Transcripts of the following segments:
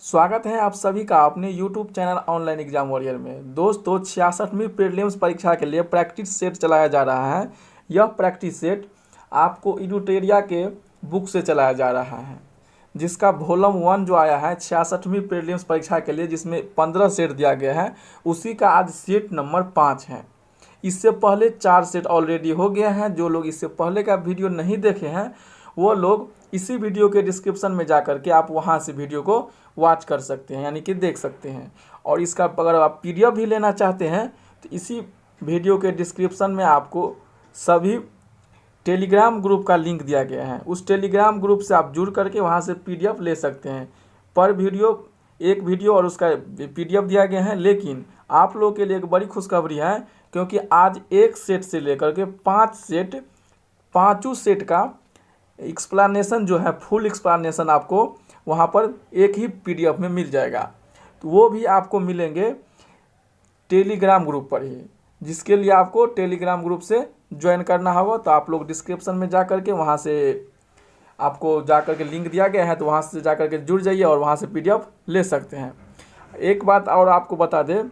स्वागत है आप सभी का अपने YouTube channel online exam warrior में। दोस्तों 66वीं प्रीलिम्स परीक्षा के लिए प्रैक्टिस सेट चलाया जा रहा है। यह प्रैक्टिस सेट आपको एडुटेरिया के बुक से चलाया जा रहा है, जिसका वॉल्यूम 1 जो आया है 66वीं प्रीलिम्स परीक्षा के लिए, जिसमें 15 सेट दिया गया है, उसी का आज सेट नंबर 5 है। इससे पहले 4 सेट ऑलरेडी हो गया है। जो लोग इससे पहले का वीडियो नहीं देखे हैं वो लोग इसी वीडियो के डिस्क्रिप्शन में जा कर के आप वहां से वीडियो को वॉच कर सकते हैं, यानी कि देख सकते हैं। और इसका अगर आप PDF भी लेना चाहते हैं तो इसी वीडियो के डिस्क्रिप्शन में आपको सभी टेलीग्राम ग्रुप का लिंक दिया गया है। उस टेलीग्राम ग्रुप से आप जुड़ करके वहां से PDF ले सकते हैं। पर वीडियो एक वीडियो और उसका PDF दिया गया है। लेकिन आप लोगों के लिए एक बड़ी खुशखबरी है, क्योंकि आज एक सेट से लेकर के 5 सेट, पाँचों सेट का एक्सप्लेनेशन जो है, फुल एक्सप्लेनेशन आपको वहाँ पर एक ही PDF में मिल जाएगा। तो वो भी आपको मिलेंगे टेलीग्राम ग्रुप पर ही, जिसके लिए आपको टेलीग्राम ग्रुप से ज्वाइन करना होगा। तो आप लोग डिस्क्रिप्शन में जा कर के वहाँ से आपको जा कर के लिंक दिया गया है, तो वहाँ से जा कर के जुड़ जाइए और वहाँ से PDF ले सकते हैं। एक बात और आपको बता दें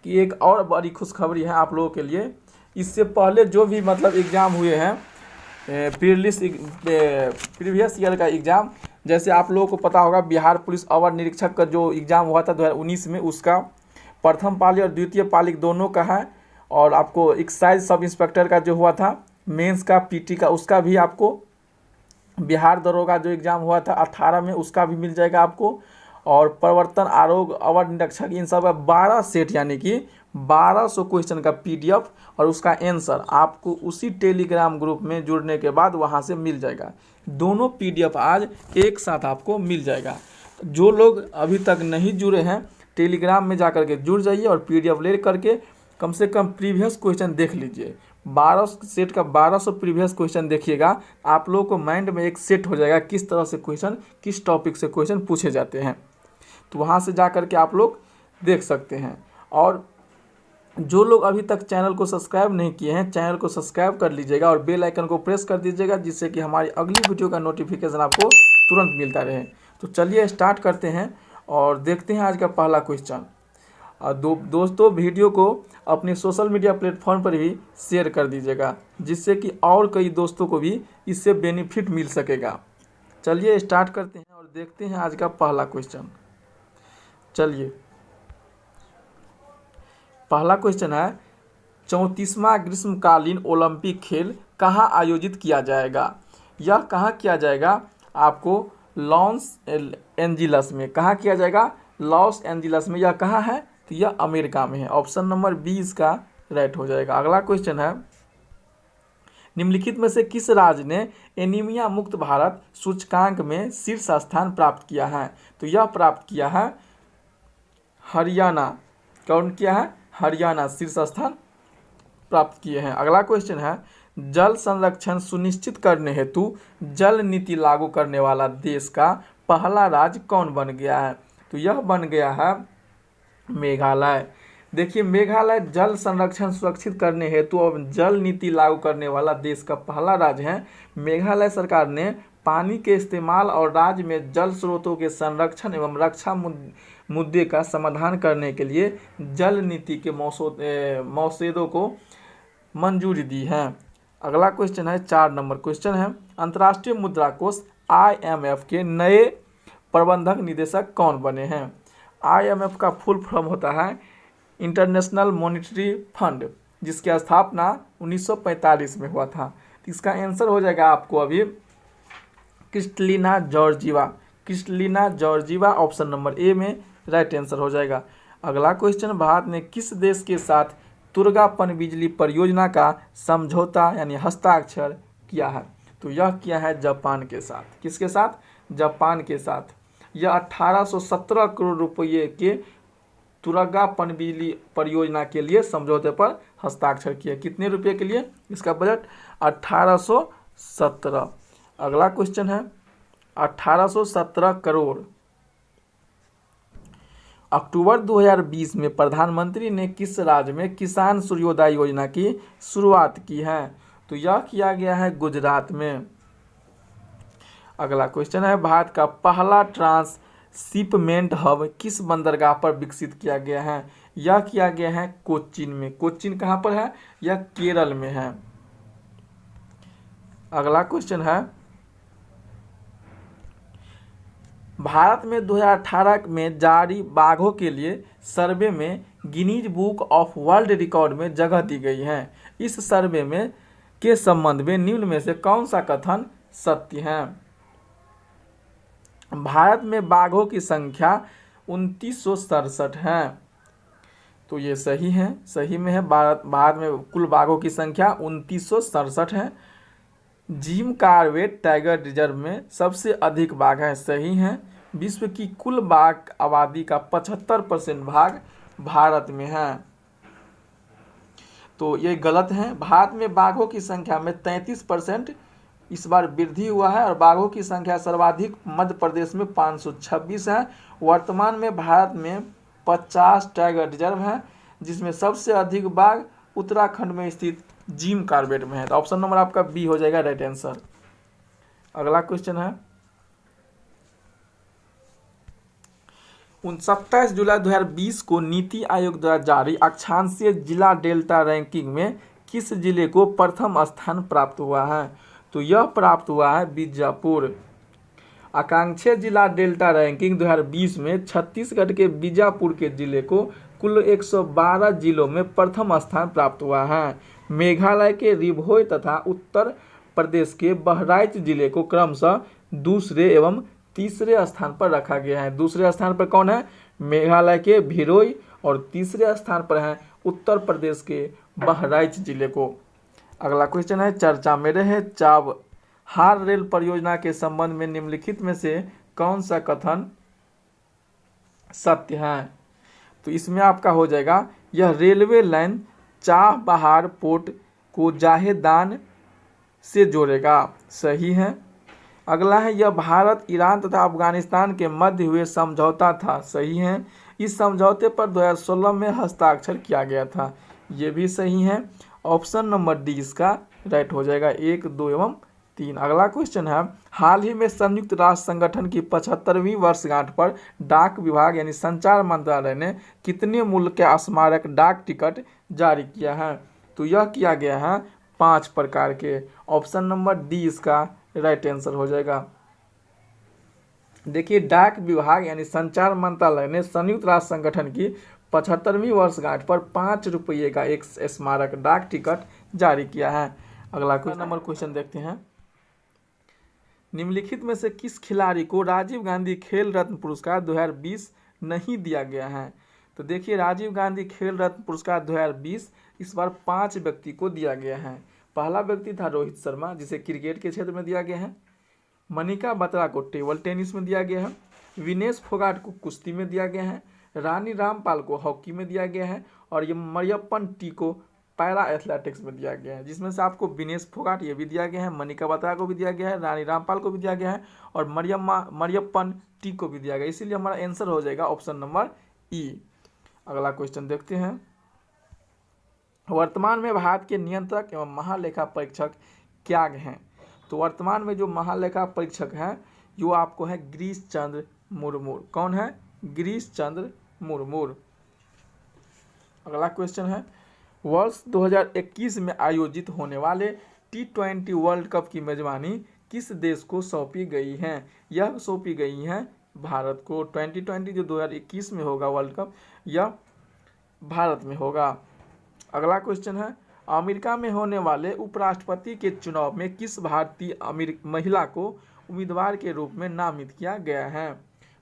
कि एक और बड़ी खुशखबरी है आप लोगों के लिए। इससे पहले जो भी मतलब एग्ज़ाम हुए हैं, प्रीवियस ईयर का एग्ज़ाम, जैसे आप लोगों को पता होगा बिहार पुलिस अवर निरीक्षक का जो एग्ज़ाम हुआ था 2019 में, उसका प्रथम पाली और द्वितीय पाली दोनों का है। और आपको एक्साइज सब इंस्पेक्टर का जो हुआ था, मेंस का, PT का, उसका भी आपको, बिहार दरोगा जो एग्ज़ाम हुआ था 18 में, उसका भी मिल जाएगा आपको। और प्रवर्तन आरोग अवर निरीक्षक, इन सब का 12 सेट, यानी कि 1200 क्वेश्चन का PDF और उसका आंसर आपको उसी टेलीग्राम ग्रुप में जुड़ने के बाद वहां से मिल जाएगा। दोनों PDF आज एक साथ आपको मिल जाएगा। जो लोग अभी तक नहीं जुड़े हैं, टेलीग्राम में जा कर के जुड़ जाइए और PDF ले करके कम से कम प्रीवियस क्वेश्चन देख लीजिए। 12 सेट का 1200 प्रीवियस क्वेश्चन देखिएगा, आप लोगों को माइंड में एक सेट हो जाएगा किस तरह से क्वेश्चन, किस टॉपिक से क्वेश्चन पूछे जाते हैं। तो वहाँ से जा कर के आप लोग देख सकते हैं। और जो लोग अभी तक चैनल को सब्सक्राइब नहीं किए हैं, चैनल को सब्सक्राइब कर लीजिएगा और बेल आइकन को प्रेस कर दीजिएगा, जिससे कि हमारी अगली वीडियो का नोटिफिकेशन आपको तुरंत मिलता रहे। तो चलिए स्टार्ट करते हैं और देखते हैं आज का पहला क्वेश्चन। और दोस्तों वीडियो को अपने सोशल मीडिया प्लेटफॉर्म पर भी शेयर कर दीजिएगा, जिससे कि और कई दोस्तों को भी इससे बेनिफिट मिल सकेगा। चलिए स्टार्ट करते हैं और देखते हैं आज का पहला क्वेश्चन। चलिए पहला क्वेश्चन है, 34वां ग्रीष्मकालीन ओलंपिक खेल कहाँ आयोजित किया जाएगा? यह कहाँ किया जाएगा? आपको लॉस एंजिल्स में। कहाँ किया जाएगा? लॉस एंजिल्स में। यह कहाँ है? तो यह अमेरिका में है। ऑप्शन नंबर 20 का राइट हो जाएगा। अगला क्वेश्चन है, निम्नलिखित में से किस राज्य ने एनीमिया मुक्त भारत सूचकांक में शीर्ष स्थान प्राप्त किया है? तो यह प्राप्त किया है हरियाणा। कौन किया है? हरियाणा शीर्ष स्थान प्राप्त किए हैं। अगला क्वेश्चन है, जल संरक्षण सुनिश्चित करने हेतु जल नीति लागू करने वाला देश का पहला राज्य कौन बन गया है? तो यह बन गया है मेघालय। देखिए, मेघालय जल संरक्षण सुरक्षित करने हेतु और जल नीति लागू करने वाला देश का पहला राज्य है। मेघालय सरकार ने पानी के इस्तेमाल और राज्य में जल स्रोतों के संरक्षण एवं रक्षा मुद्दे का समाधान करने के लिए जल नीति के मसौदे को मंजूरी दी है। अगला क्वेश्चन है, 4 नंबर क्वेश्चन है, अंतर्राष्ट्रीय मुद्रा कोष IMF के नए प्रबंधक निदेशक कौन बने हैं? IMF का फुल फॉर्म होता है इंटरनेशनल मॉनेटरी फंड, जिसकी स्थापना 1945 में हुआ था। इसका आंसर हो जाएगा आपको अभी Kristalina Georgieva. Kristalina Georgieva option number A में राइट आंसर हो जाएगा। अगला क्वेश्चन, भारत ने किस देश के साथ तुर्गा पनबिजली परियोजना का समझौता यानी हस्ताक्षर किया है? तो यह किया है जापान के साथ। किसके साथ? जापान के साथ। यह 1817 करोड़ रुपये के तुर्गा पनबिजली परियोजना के लिए समझौते पर हस्ताक्षर किया। कितने रुपये के लिए? इसका बजट 1817। अगला क्वेश्चन है, 1817 करोड़। अक्टूबर 2020 में प्रधानमंत्री ने किस राज्य में किसान सूर्योदय योजना की शुरुआत की है? तो यह किया गया है गुजरात में। अगला क्वेश्चन है, भारत का पहला ट्रांस शिपमेंट हब किस बंदरगाह पर विकसित किया गया है? यह किया गया है कोच्चिन में। कोच्चिन कहाँ पर है? यह केरल में है। अगला क्वेश्चन है, भारत में 2018 में जारी बाघों के लिए सर्वे में Guinness book of world record में जगह दी गई है। इस सर्वे में के संबंध में निम्न में से कौन सा कथन सत्य है? भारत में बाघों की संख्या 2967 है। तो ये सही है, सही में है। भारत में कुल बाघों की संख्या 2967 है। जिम कॉर्बेट टाइगर रिजर्व में सबसे अधिक बाघ हैं, सही हैं। विश्व की कुल बाघ आबादी का 75% भाग भारत में है। तो ये गलत है। भारत में बाघों की संख्या में 33% इस बार वृद्धि हुआ है और बाघों की संख्या सर्वाधिक मध्य प्रदेश में 526 है। वर्तमान में भारत में 50 टाइगर रिजर्व हैं, जिसमें सबसे अधिक बाघ उत्तराखंड में स्थित जिम कॉर्बेट में है। तो ऑप्शन नंबर आपका बी हो जाएगा राइट आंसर। अगला क्वेश्चन है, 27 जुलाई 2020 को नीति आयोग द्वारा जारी अक्षांशीय जिला डेल्टा रैंकिंग में किस जिले को प्रथम स्थान प्राप्त हुआ है? तो यह प्राप्त हुआ है बीजापुर। आकांक्षी जिला डेल्टा रैंकिंग 2020 में छत्तीसगढ़ के बीजापुर के जिले को कुल 112 जिलों में प्रथम स्थान प्राप्त हुआ है। मेघालय के रिभोई तथा उत्तर प्रदेश के बहराइच जिले को क्रमशः दूसरे एवं तीसरे स्थान पर रखा गया है। दूसरे स्थान पर कौन है? मेघालय के भिरोई, और तीसरे स्थान पर है उत्तर प्रदेश के बहराइच जिले को। अगला क्वेश्चन है, चर्चा में रहे चाबहार रेल परियोजना के संबंध में निम्नलिखित में से कौन सा कथन सत्य है? तो इसमें आपका हो जाएगा, यह रेलवे लाइन चाबहार पोर्ट को जाहेदान से जोड़ेगा, सही है। अगला है, यह भारत, ईरान तथा अफगानिस्तान के मध्य हुए समझौता था, सही है। इस समझौते पर 2016 में हस्ताक्षर किया गया था, ये भी सही है। ऑप्शन नंबर डी इसका राइट हो जाएगा, 1, 2 एवं 3। अगला क्वेश्चन है, हाल ही में संयुक्त राष्ट्र संगठन की 75वीं वर्षगांठ पर डाक विभाग यानी संचार मंत्रालय ने कितने मूल्य के स्मारक डाक टिकट जारी किया है? तो यह किया गया है 5 प्रकार के। ऑप्शन नंबर डी इसका राइट आंसर हो जाएगा। देखिए, डाक विभाग यानी संचार मंत्रालय ने संयुक्त राष्ट्र संगठन की 75वीं वर्षगांठ पर 5 रुपये का एक स्मारक डाक टिकट जारी किया है। अगला नंबर क्वेश्चन देखते हैं, निम्नलिखित में से किस खिलाड़ी को राजीव गांधी खेल रत्न पुरस्कार 2020 नहीं दिया गया है? तो देखिए, राजीव गांधी खेल रत्न पुरस्कार 2020 इस बार 5 व्यक्ति को दिया गया है। पहला व्यक्ति था रोहित शर्मा, जिसे क्रिकेट के क्षेत्र में दिया गया है। मनिका बत्रा को टेबल टेनिस में दिया गया है। विनेश फोगाट को कुश्ती में दिया गया है। रानी रामपाल को हॉकी में दिया गया है। और ये मरियप्पन टी को पैरा एथलेटिक्स में दिया गया है, जिसमें से आपको विनेश फोगाट ये भी दिया गया है, मनिका बत्रा को भी दिया गया है, रानी रामपाल को भी दिया गया है और मरियप्पन टी को भी दिया गया। इसीलिए हमारा आंसर हो जाएगा ऑप्शन नंबर ई। अगला क्वेश्चन देखते हैं, वर्तमान में भारत के नियंत्रक एवं महालेखा परीक्षक क्या हैं? तो वर्तमान में जो महालेखा परीक्षक हैं जो आपको है गिरीश चंद्र मुर्मू। कौन है? गिरीश चंद्र मुर्मू। अगला क्वेश्चन है, वर्ष 2021 में आयोजित होने वाले T20 वर्ल्ड कप की मेजबानी किस देश को सौंपी गई है? यह सौंपी गई है भारत को। 2020 जो 2021 में होगा वर्ल्ड कप, यह भारत में होगा। अगला क्वेश्चन है, अमेरिका में होने वाले उपराष्ट्रपति के चुनाव में किस भारतीय महिला को उम्मीदवार के रूप में नामित किया गया है?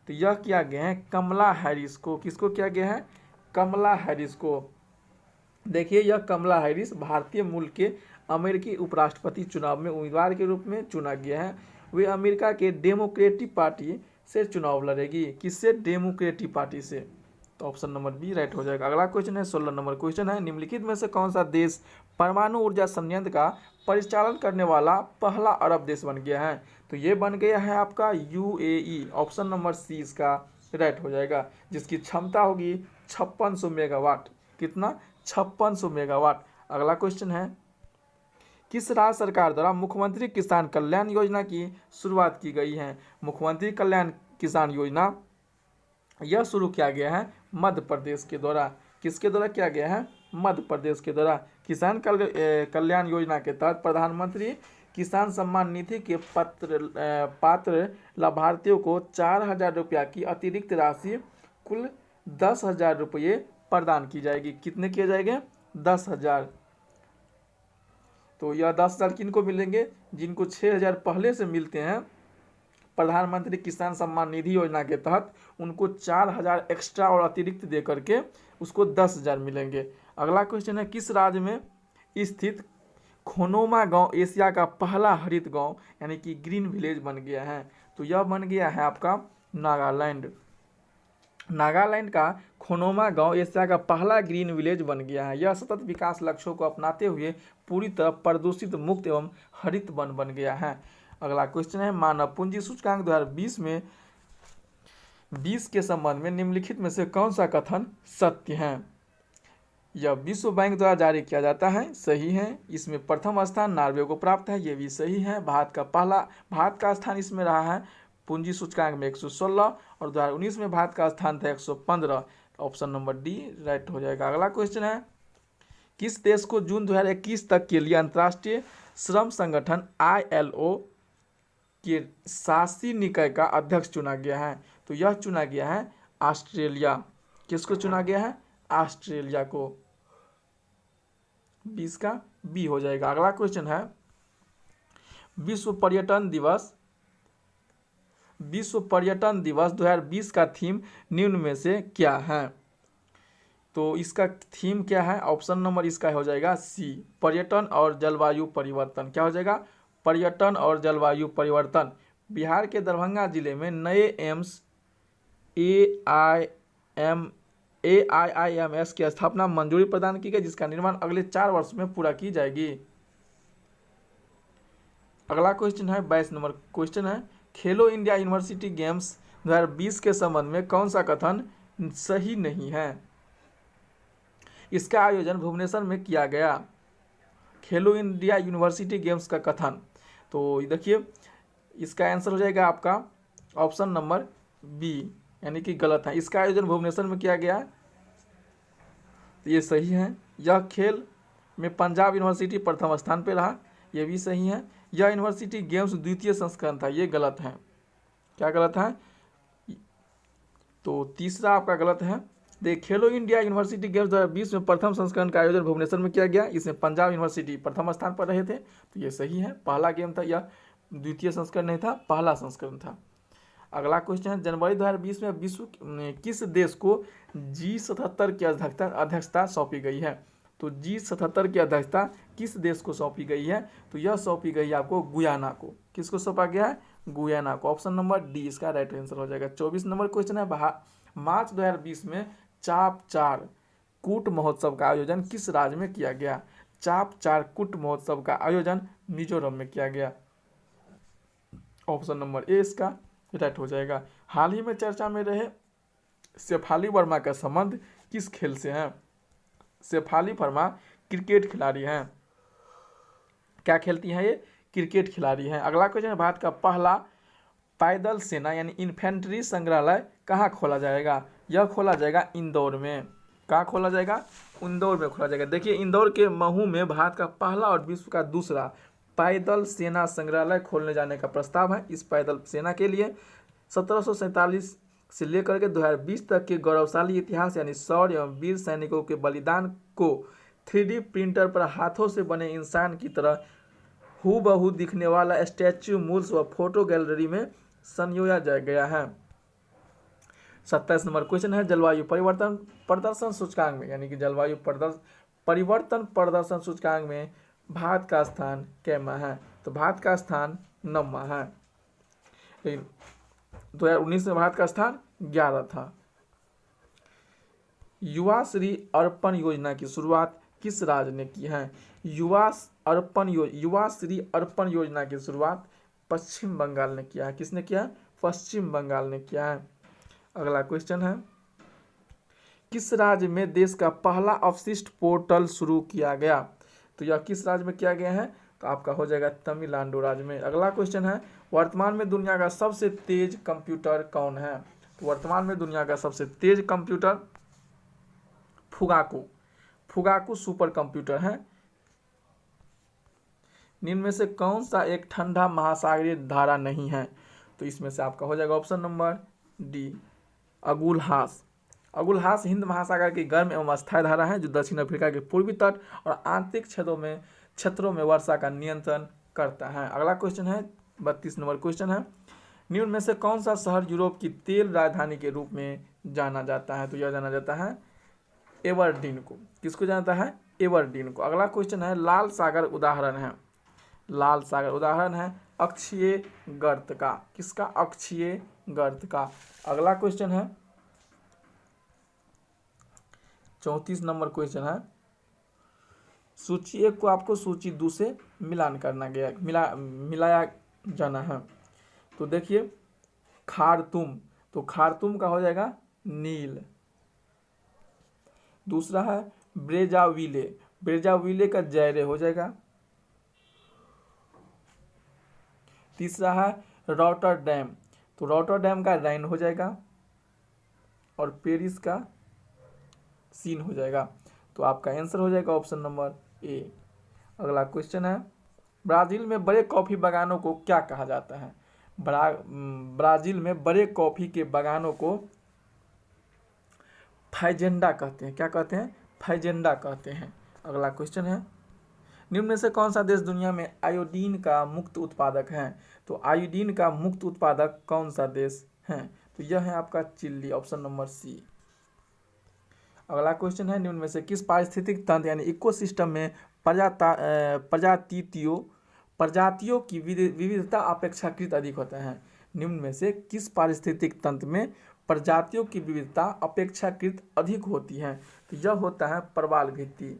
तो यह किया गया है कमला हैरिस को। किसको किया गया है? कमला हैरिस को। देखिए, यह कमला हैरिस भारतीय मूल के अमेरिकी उपराष्ट्रपति चुनाव में उम्मीदवार के रूप में चुना गया है। वे अमेरिका के डेमोक्रेटिक पार्टी से चुनाव लड़ेगी। किससे? डेमोक्रेटिक पार्टी से। तो ऑप्शन नंबर बी राइट हो जाएगा। अगला क्वेश्चन है, 16 नंबर क्वेश्चन है, निम्नलिखित में से कौन सा देश परमाणु ऊर्जा संयंत्र का परिचालन करने वाला पहला अरब देश बन गया है? तो ये बन गया है आपका UAE। ऑप्शन नंबर सी इसका राइट हो जाएगा, जिसकी क्षमता होगी 5600 मेगावाट। कितना? 5600 मेगावाट। अगला क्वेश्चन है, किस राज्य सरकार द्वारा मुख्यमंत्री किसान कल्याण योजना की शुरुआत की गई है? मुख्यमंत्री कल्याण किसान योजना यह शुरू किया गया है मध्य प्रदेश के द्वारा। किसके द्वारा किया गया है? मध्य प्रदेश के द्वारा। किसान कल्याण योजना के तहत प्रधानमंत्री किसान सम्मान निधि के पात्र लाभार्थियों को 4,000 रुपया की अतिरिक्त राशि कुल 10,000 रुपये प्रदान की जाएगी। कितने किए जाएंगे? 10,000। तो यह 10,000 किनको मिलेंगे? जिनको 6,000 पहले से मिलते हैं प्रधानमंत्री किसान सम्मान निधि योजना के तहत, उनको 4,000 एक्स्ट्रा और अतिरिक्त दे करके उसको 10,000 मिलेंगे। अगला क्वेश्चन है, किस राज्य में स्थित खोनोमा गांव एशिया का पहला हरित गांव यानी कि ग्रीन विलेज बन गया है? तो यह बन गया है आपका नागालैंड। नागालैंड का खोनोमा गांव एशिया का पहला ग्रीन विलेज बन गया है। यह सतत विकास लक्ष्यों को अपनाते हुए पूरी तरह प्रदूषित मुक्त एवं हरित वन बन गया है। अगला क्वेश्चन है, मानव पूंजी सूचकांक 2020 में 20 के संबंध में निम्नलिखित में से कौन सा कथन सत्य है? यह विश्व बैंक द्वारा जारी किया जाता है, सही है। इसमें प्रथम स्थान नॉर्वे को प्राप्त है, यह भी सही है। भारत का स्थान इसमें रहा है पूंजी सूचकांक में 116 और 2019 में भारत का स्थान था 115। ऑप्शन नंबर डी राइट हो जाएगा। अगला क्वेश्चन है, किस देश को जून 2021 तक के लिए अंतर्राष्ट्रीय श्रम संगठन ILO के शासी निकाय का अध्यक्ष चुना गया है? तो यह चुना गया है ऑस्ट्रेलिया। किसको चुना गया है? ऑस्ट्रेलिया को। 20 का बी हो जाएगा। अगला क्वेश्चन है, विश्व पर्यटन दिवस 2020 का थीम निम्न में से क्या है? तो इसका थीम क्या है? ऑप्शन नंबर इसका हो जाएगा सी, पर्यटन और जलवायु परिवर्तन। क्या हो जाएगा? पर्यटन और जलवायु परिवर्तन। बिहार के दरभंगा जिले में नए एम्स AIIMS की स्थापना मंजूरी प्रदान की गई, जिसका निर्माण अगले 4 वर्ष में पूरा की जाएगी। अगला क्वेश्चन है 22 नंबर क्वेश्चन है, खेलो इंडिया यूनिवर्सिटी गेम्स 2020 के संबंध में कौन सा कथन सही नहीं है? इसका आयोजन भुवनेश्वर में किया गया। खेलो इंडिया यूनिवर्सिटी गेम्स का कथन, तो देखिए इसका आंसर हो जाएगा आपका ऑप्शन नंबर बी, यानी कि गलत है। इसका आयोजन भुवनेश्वर में किया गया, तो ये सही है। यह खेल में पंजाब यूनिवर्सिटी प्रथम स्थान पर रहा, यह भी सही है। यह यूनिवर्सिटी गेम्स द्वितीय संस्करण था, ये गलत है। क्या गलत है? तो तीसरा आपका गलत है। देख, खेलो इंडिया यूनिवर्सिटी गेम्स 2020 में प्रथम संस्करण का आयोजन भुवनेश्वर में किया गया। इसमें पंजाब यूनिवर्सिटी प्रथम स्थान पर रहे थे, तो ये सही है। पहला गेम था, यह द्वितीय संस्करण नहीं था, पहला संस्करण था। अगला क्वेश्चन है, जनवरी 2020 में विश्व किस देश को G77 की अध्यक्षता सौंपी गई है? तो G77 की अध्यक्षता किस देश को सौंपी गई है? तो यह सौंपी गई है आपको गुयाना को। किसको सौंपा गया है? गुयाना को। ऑप्शन नंबर डी इसका राइट आंसर हो जाएगा। 24 नंबर क्वेश्चन है, मार्च 2020 में चाप 4 कूट महोत्सव का आयोजन किस राज्य में किया गया? चाप 4 कूट महोत्सव का आयोजन मिजोरम में किया गया। ऑप्शन नंबर ए इसका राइट हो जाएगा। हाल ही में चर्चा में रहे शेफाली वर्मा का संबंध किस खेल से है? शेफाली वर्मा क्रिकेट खिलाड़ी हैं। क्या खेलती हैं ये? क्रिकेट खिलाड़ी हैं। अगला क्वेश्चन है, भारत का पहला पैदल सेना यानी इन्फेंट्री संग्रहालय कहाँ खोला जाएगा? यह खोला जाएगा इंदौर में। कहाँ खोला जाएगा? इंदौर में खोला जाएगा। देखिए, इंदौर के महू में भारत का पहला और विश्व का दूसरा पैदल सेना संग्रहालय खोलने जाने का प्रस्ताव है। इस पैदल सेना के लिए 1747 से लेकर के 2020 तक के गौरवशाली इतिहास यानी शौर्य एवं वीर सैनिकों के बलिदान को 3D प्रिंटर पर हाथों से बने इंसान की तरह हूबहू दिखने वाला स्टैच्यू मूल्स व फोटो गैलरी में संयोया गया है। 27 नंबर क्वेश्चन है, जलवायु परिवर्तन प्रदर्शन सूचकांक में यानी कि जलवायु परिवर्तन प्रदर्शन सूचकांक में भारत का स्थान कैमा है? तो भारत का स्थान 9वां है। 2019 में भारत का स्थान 11 था। युवा श्री अर्पण योजना की शुरुआत किस राज्य ने की है? युवा श्री अर्पण योजना की शुरुआत पश्चिम बंगाल ने किया है। किसने किया? पश्चिम बंगाल ने किया है। अगला क्वेश्चन है, किस राज्य में देश का पहला अपशिष्ट पोर्टल शुरू किया गया? तो यह किस राज्य में किया गया है? तो आपका हो जाएगा तमिलनाडु राज्य में। अगला क्वेश्चन है, वर्तमान में दुनिया का सबसे तेज कंप्यूटर कौन है? तो वर्तमान में दुनिया का सबसे तेज कंप्यूटर फुगाकू सुपर कंप्यूटर है। निम्न में से कौन सा एक ठंडा महासागरीय धारा नहीं है? तो इसमें से आपका हो जाएगा option number D, Agulhas. Agulhas Hind महासागर की गर्म एवं अस्थायी धारा है जो दक्षिण अफ्रीका के पूर्वी तट और आंतरिक क्षेत्रों में वर्षा का नियंत्रण करता है। अगला क्वेश्चन है 32 नंबर क्वेश्चन है, निम्न में से कौन सा शहर यूरोप की तेल राजधानी के रूप में जाना जाता है? तो यह जाना जाता है एबरडीन को। किसको जानता है? एबरडीन को। अगला क्वेश्चन है, लाल सागर उदाहरण है, लाल सागर उदाहरण है अक्षीय गर्त का। किसका? अक्षीय गर्त का। अगला क्वेश्चन है 34 नंबर क्वेश्चन है, सूची 1 को आपको सूची 2 से मिलान करना गया मिलाया जाना है। तो देखिए खार्तूम, तो खार्तूम का हो जाएगा नील। दूसरा है ब्रेजाविले, ब्रेजाविले का जैरे हो जाएगा। तीसरा है रॉटरडैम, तो रॉटरडैम का राइन हो जाएगा और पेरिस का सीन हो जाएगा। तो आपका आंसर हो जाएगा ऑप्शन नंबर ए। अगला क्वेश्चन है, ब्राजील में बड़े कॉफी बागानों को क्या कहा जाता है? ब्राजील में बड़े कॉफी के बागानों को फाइजेंडा कहते हैं। क्या कहते हैं? फाइजेंडा कहते हैं। अगला क्वेश्चन है, निम्न में से कौन सा देश दुनिया में आयोडीन का मुक्त उत्पादक है? तो आयोडीन का मुक्त उत्पादक कौन सा देश है? तो यह है आपका चिली, ऑप्शन नंबर सी। अगला क्वेश्चन है, निम्न में से किस पारिस्थितिक तंत्र यानी इकोसिस्टम में प्रजातियों की विविधता अपेक्षाकृत अधिक होता है? निम्न में से किस पारिस्थितिक तंत्र में प्रजातियों की विविधता अपेक्षाकृत अधिक होती है? तो यह होता है प्रवाल भित्ति।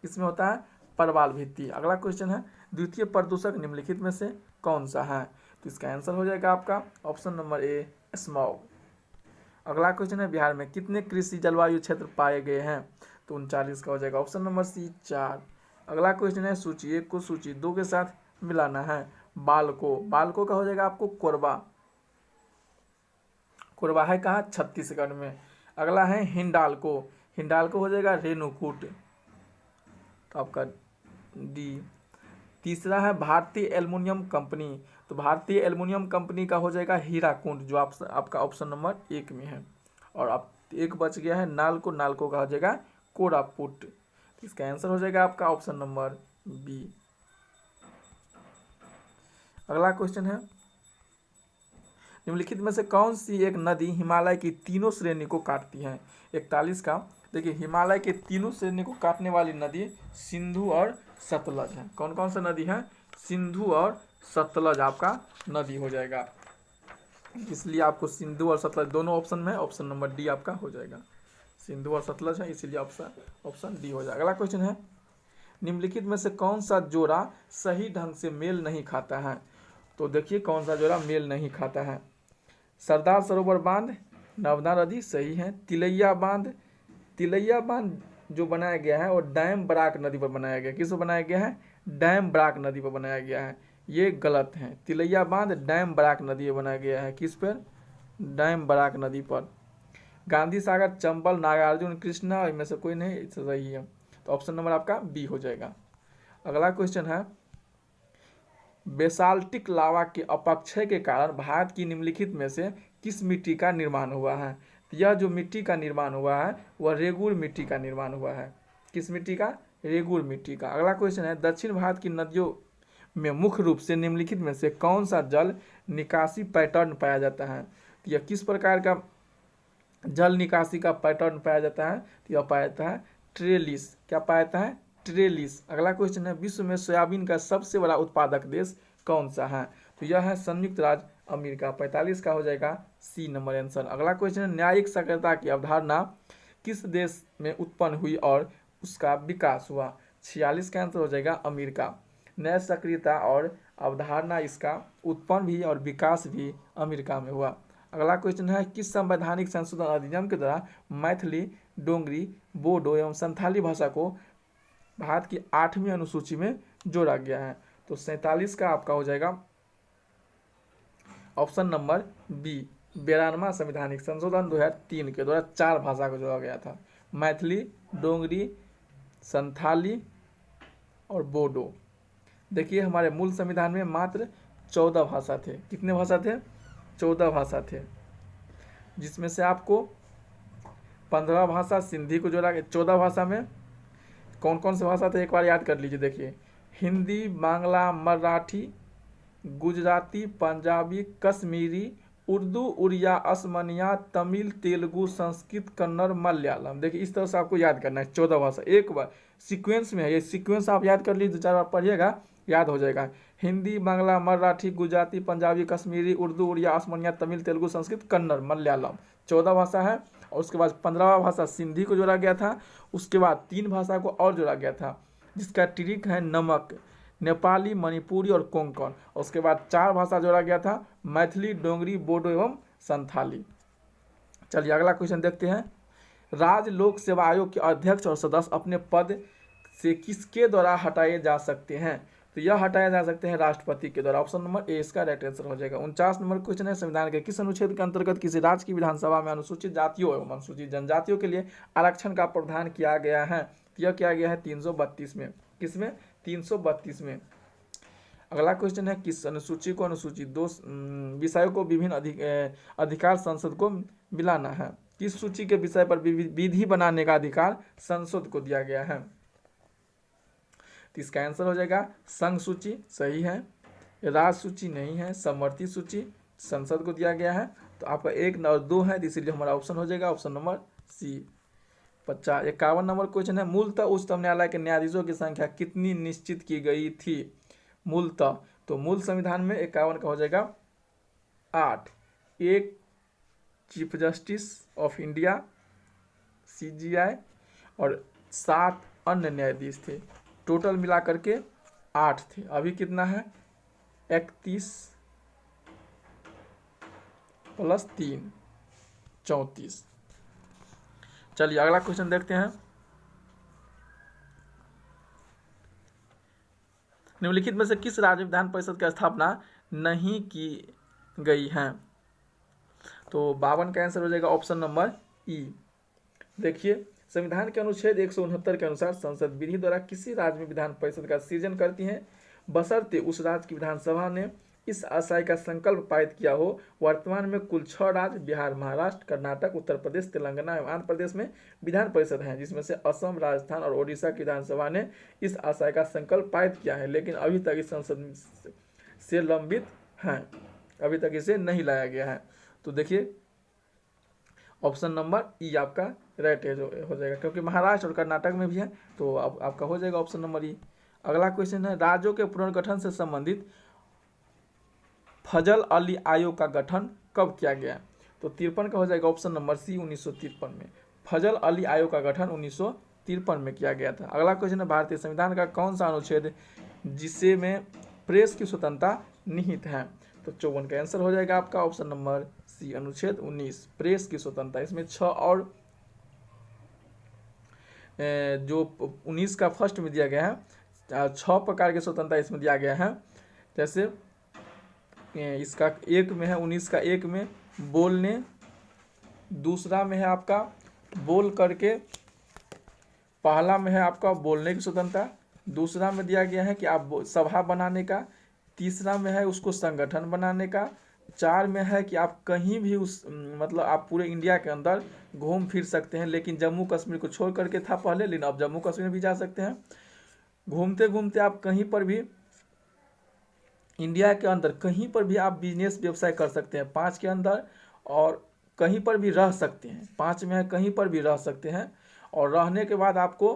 इसमें होता है प्रवाल भित्ति। अगला क्वेश्चन है, द्वितीय प्रदूषक निम्नलिखित में से कौन सा है? तो इसका आंसर हो जाएगा आपका ऑप्शन नंबर ए, स्मॉग। अगला क्वेश्चन है, बिहार में कितने कृषि जलवायु क्षेत्र पाए गए हैं? तो 39 का हो जाएगा ऑप्शन नंबर सी, 4। अगला क्वेश्चन है, सूची 1 को सूची 2 के साथ मिलाना है। बालको का हो जाएगा आपको कोरबा, कोरबा है कहाँ? छत्तीसगढ़ में। अगला है हिंडाल्को, हिंडाल्को हो जाएगा रेणुकूट, तो आपका डी। तीसरा है भारतीय एल्युमिनियम कंपनी, तो भारतीय एल्युमिनियम कंपनी का हो जाएगा हीराकुंड, जो आपका ऑप्शन नंबर 1 में है। और अब एक बच गया है नालको, नालको का हो जाएगा कोरापुट। तो इसका आंसर हो जाएगा आपका ऑप्शन नंबर बी। अगला क्वेश्चन है, निम्नलिखित में से कौन सी एक नदी हिमालय की तीनों श्रेणी को काटती है? 41 का देखिए, हिमालय के तीनों श्रेणी को काटने वाली नदी सिंधु और सतलज है। कौन कौन सा नदी है? सिंधु और सतलज आपका नदी हो जाएगा। इसलिए आपको सिंधु और सतलज दोनों ऑप्शन में, ऑप्शन नंबर डी आपका हो जाएगा। सिंधु और सतलज है, इसीलिए ऑप्शन डी हो जाएगा। अगला क्वेश्चन है, निम्नलिखित में से कौन सा जोड़ा सही ढंग से मेल नहीं खाता है? तो देखिए कौन सा जोड़ा मेल नहीं खाता है। सरदार सरोवर बांध, नर्मदा नदी सही है। तिलैया बांध जो बनाया गया है वो डैम बराक नदी पर बनाया गया है। किस पर बनाया गया है? डैम बराक नदी पर बनाया गया है। ये गलत है। तिलैया बांध डैम बराक नदी पर बनाया गया है। किस पर? डैम बराक नदी पर। गांधी सागर, चंबल, नागार्जुन, कृष्णा, इनमें से कोई नहीं सही है। तो ऑप्शन नंबर आपका बी हो जाएगा। अगला क्वेश्चन है, बेसाल्टिक लावा के अपक्षय के कारण भारत की निम्नलिखित में से किस मिट्टी का निर्माण हुआ है? तो यह जो मिट्टी का निर्माण हुआ है वह रेगुर मिट्टी का निर्माण हुआ है। किस मिट्टी का? रेगुर मिट्टी का। अगला क्वेश्चन है, दक्षिण भारत की नदियों में मुख्य रूप से निम्नलिखित में से कौन सा जल निकासी पैटर्न पाया जाता है? तो यह किस प्रकार का जल निकासी का पैटर्न पाया जाता है? तो यह पाया जाता है ट्रेलिस। क्या पाया जाता है? ट्रेलिस। अगला क्वेश्चन है, विश्व में सोयाबीन का सबसे बड़ा उत्पादक देश कौन सा है? तो यह है संयुक्त राज्य अमेरिका। 45 का हो जाएगा सी नंबर आंसर। अगला क्वेश्चन है, न्यायिक सक्रियता की अवधारणा किस देश में उत्पन्न हुई और उसका विकास हुआ? 46 का आंसर हो जाएगा अमेरिका। न्याय सक्रियता और अवधारणा इसका उत्पन्न भी और विकास भी अमेरिका में हुआ। अगला क्वेश्चन है, किस संवैधानिक संशोधन अधिनियम के द्वारा मैथिली, डोंगरी, बोडो एवं संथाली भाषा को भारत की 8वीं अनुसूची में जोड़ा गया है? तो 47 का आपका हो जाएगा ऑप्शन नंबर बी, 92वां संवैधानिक संशोधन 2003 के द्वारा 4 भाषा को जोड़ा गया था, मैथिली, डोगरी, संथाली और बोडो। देखिए हमारे मूल संविधान में मात्र 14 भाषा थे। कितने भाषा थे? 14 भाषा थे, जिसमें से आपको 15 भाषा सिंधी को जोड़ा गया। 14 भाषा में कौन कौन सी भाषा थे एक बार याद कर लीजिए। देखिए हिंदी, बांग्ला, मराठी, गुजराती, पंजाबी, कश्मीरी, उर्दू, उड़िया, असमिया, तमिल, तेलुगु, संस्कृत, कन्नड़, मलयालम। देखिए इस तरह से आपको याद करना है 14 भाषा। एक बार सीक्वेंस में है, ये सीक्वेंस आप याद कर लीजिए, 2-4 बार पढ़िएगा, याद हो जाएगा। हिंदी, बांग्ला, मराठी, गुजराती, पंजाबी, कश्मीरी, उर्दू, उड़िया, असमिया, तमिल, तेलुगु, संस्कृत, कन्नड़, मलयालम, 14 भाषा है। और उसके बाद 15वां भाषा सिंधी को जोड़ा गया था। उसके बाद 3 भाषा को और जोड़ा गया था, जिसका ट्रिक है नमक, नेपाली, मणिपुरी और कोंकण। और उसके बाद 4 भाषा जोड़ा गया था, मैथिली, डोगरी, बोडो एवं संथाली। चलिए अगला क्वेश्चन देखते हैं। राज्य लोक सेवा आयोग के अध्यक्ष और सदस्य अपने पद से किसके द्वारा हटाए जा सकते हैं? तो यह हटाए जा सकते हैं राष्ट्रपति के द्वारा। ऑप्शन नंबर ए इसका राइट आंसर हो जाएगा। 49 नंबर क्वेश्चन है, संविधान के किस अनुच्छेद के अंतर्गत किसी राज्य की विधानसभा में अनुसूचित जातियों एवं अनुसूचित जनजातियों के लिए आरक्षण का प्रावधान किया गया है? यह किया गया है 332 में। किसमें? 332 में। अगला क्वेश्चन है, किस अनुसूची को अनुसूचित 2 विषयों को विभिन्न अधिकार संसद को मिलाना है? किस सूची के विषय पर विधि बनाने का अधिकार संसद को दिया गया है? तो इसका आंसर हो जाएगा संघ सूची, सही है। राज सूची नहीं है, समवर्ती सूची संसद को दिया गया है। तो आपका 1 और 2 है, इसीलिए हमारा ऑप्शन हो जाएगा option number C. 51 number question है, मूलतः उच्चतम न्यायालय के न्यायाधीशों की संख्या कितनी निश्चित की गई थी? मूलतः, तो मूल संविधान में 51 का हो जाएगा 8। 1 chief justice of India CJI और 7 अन्य न्यायाधीश थे। टोटल मिला करके 8 थे। अभी कितना है? 31 + 3 34। चलिए अगला क्वेश्चन देखते हैं। निम्नलिखित में से किस राज्य विधान परिषद की स्थापना नहीं की गई है? तो 52 का आंसर हो जाएगा ऑप्शन नंबर ई। देखिए संविधान के अनुच्छेद 169 के अनुसार संसद विधि द्वारा किसी राज्य में विधान परिषद का सृजन करती है, बशर्ते उस राज्य की विधानसभा ने इस आशय का संकल्प पारित किया हो। वर्तमान में कुल 6 राज्य बिहार, महाराष्ट्र, कर्नाटक, उत्तर प्रदेश, तेलंगाना एवं आंध्र प्रदेश में विधान परिषद हैं, जिसमें से असम, राजस्थान और ओडिशा की विधानसभा ने इस आशय का संकल्प पारित किया है, लेकिन अभी तक इस संसद से लंबित हैं, अभी तक इसे नहीं लाया गया है। तो देखिए ऑप्शन नंबर ई आपका राइट हो जाएगा, क्योंकि महाराष्ट्र और कर्नाटक में भी है, तो अब आपका हो जाएगा ऑप्शन नंबर ई। अगला क्वेश्चन है, राज्यों के पुनर्गठन से संबंधित फजल अली आयोग का गठन कब किया गया? तो 53 का हो जाएगा ऑप्शन नंबर सी, 1953 में। फजल अली आयोग का गठन 1953 में किया गया था। अगला क्वेश्चन है, भारतीय संविधान का कौन सा अनुच्छेद जिसे में प्रेस की स्वतंत्रता निहित है? तो 54 का आंसर हो जाएगा आपका ऑप्शन नंबर सी, अनुच्छेद 19 प्रेस की स्वतंत्रता। इसमें 6 और जो 19 का फर्स्ट में दिया गया है, 6 प्रकार की स्वतंत्रता इसमें दिया गया है। जैसे इसका एक में है, 19 का एक में बोलने, दूसरा में है आपका बोल करके, पहला में है आपका बोलने की स्वतंत्रता, दूसरा में दिया गया है कि आप सभा बनाने का, तीसरा में है उसको संगठन बनाने का, 4 में है कि आप कहीं भी मतलब आप पूरे इंडिया के अंदर घूम फिर सकते हैं, लेकिन जम्मू कश्मीर को छोड़ करके था पहले, लेकिन अब जम्मू कश्मीर भी जा सकते हैं। घूमते घूमते आप कहीं पर भी इंडिया के अंदर कहीं पर भी आप बिजनेस व्यवसाय कर सकते हैं 5 के अंदर, और कहीं पर भी रह सकते हैं। 5 में है कहीं पर भी रह सकते हैं, और रहने के बाद आपको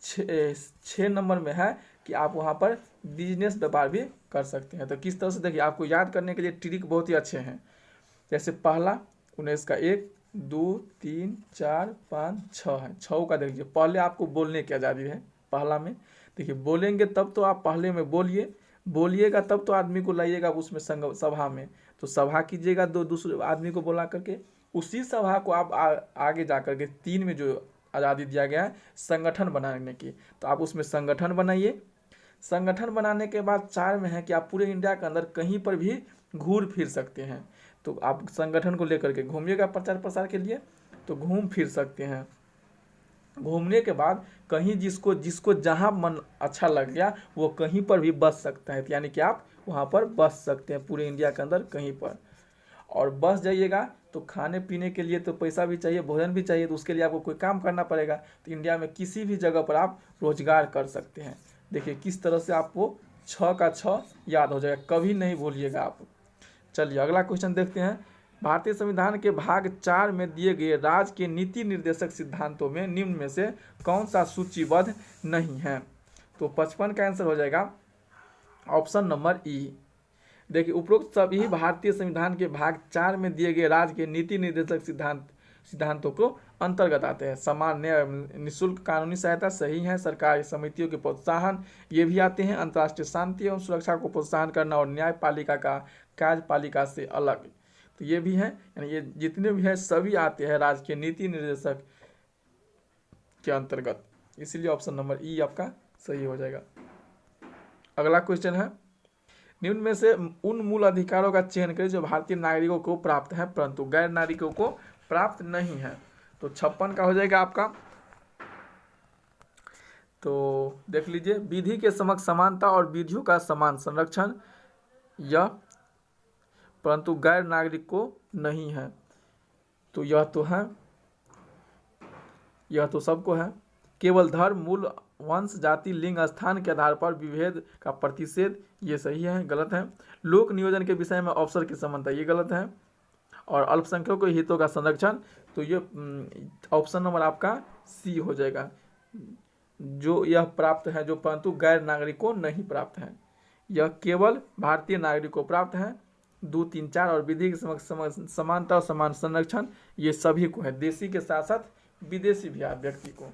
6 नंबर में है कि आप वहाँ पर बिजनेस व्यापार भी कर सकते हैं। तो किस तरह से देखिए, आपको याद करने के लिए ट्रिक बहुत ही अच्छे हैं। जैसे पहला 19 का 1 2 3 4 5 6 है, 6 का देखिए पहले आपको बोलने की आज़ादी है। पहला में देखिए बोलेंगे तब तो आप पहले में बोलिएगा तब तो आदमी को लाइएगा उसमें सभा में, तो सभा कीजिएगा दूसरे आदमी को बुला करके, उसी सभा को आप आगे जा करके 3 में जो आज़ादी दिया गया है संगठन बनाने की, तो आप उसमें संगठन बनाइए। संगठन बनाने के बाद 4 में है कि आप पूरे इंडिया के अंदर कहीं पर भी घूर फिर सकते हैं। तो आप संगठन को लेकर के घूमिएगा प्रचार प्रसार के लिए, तो घूम फिर सकते हैं। घूमने के बाद कहीं जिसको जिसको जहाँ मन अच्छा लग गया वो कहीं पर भी बस सकता है, यानी कि आप वहाँ पर बस सकते हैं पूरे इंडिया के अंदर कहीं पर। और बस जाइएगा तो खाने पीने के लिए तो पैसा भी चाहिए, भोजन भी चाहिए, तो उसके लिए आपको कोई काम करना पड़ेगा। तो इंडिया में किसी भी जगह पर आप रोजगार कर सकते हैं। देखिए किस तरह से आपको 6 का 6 याद हो जाएगा, कभी नहीं भूलिएगा आप। चलिए अगला क्वेश्चन देखते हैं। भारतीय संविधान के भाग 4 में दिए गए राज्य के नीति निर्देशक सिद्धांतों में निम्न में से कौन सा सूचीबद्ध नहीं है? तो 55 का आंसर हो जाएगा ऑप्शन नंबर ई। देखिए उपरोक्त सभी भारतीय संविधान के भाग 4 में दिए गए राज्य के नीति निर्देशक सिद्धांतों को अंतर्गत आते हैं। समान न्याय, निःशुल्क कानूनी सहायता, सही है, सरकारी समितियों के प्रोत्साहन, ये भी आते हैं। अंतर्राष्ट्रीय शांति एवं सुरक्षा को प्रोत्साहन करना और न्यायपालिका का कार्यपालिका से अलग, तो ये भी है। यानी ये जितने भी हैं सभी आते हैं राज्य के नीति निर्देशक के अंतर्गत, इसीलिए ऑप्शन नंबर ई आपका सही हो जाएगा। अगला क्वेश्चन है, निम्न में से उन मूल अधिकारों का चयन करें जो भारतीय नागरिकों को प्राप्त है परंतु गैर नागरिकों को प्राप्त नहीं है। तो 56 का हो जाएगा आपका। तो देख लीजिए, विधि के समक्ष समानता और विधियों का समान संरक्षण, यह परंतु गैर नागरिक को नहीं है। तो यह तो है, यह तो सबको है। केवल धर्म, मूल, वंश, जाति, लिंग, स्थान के आधार पर विभेद का प्रतिषेध, ये सही है, गलत है। लोक नियोजन के विषय में अवसर की समानता, ये गलत है। और अल्पसंख्यकों के हितों का संरक्षण, तो ये ऑप्शन नंबर आपका सी हो जाएगा, जो यह प्राप्त है, जो परंतु गैर नागरिकों नहीं प्राप्त है। यह केवल भारतीय नागरिकों को प्राप्त है। 2, 3, 4 और विधि के समक्ष समानता और समान संरक्षण, ये सभी को है, देशी के साथ साथ विदेशी भी व्यक्ति को।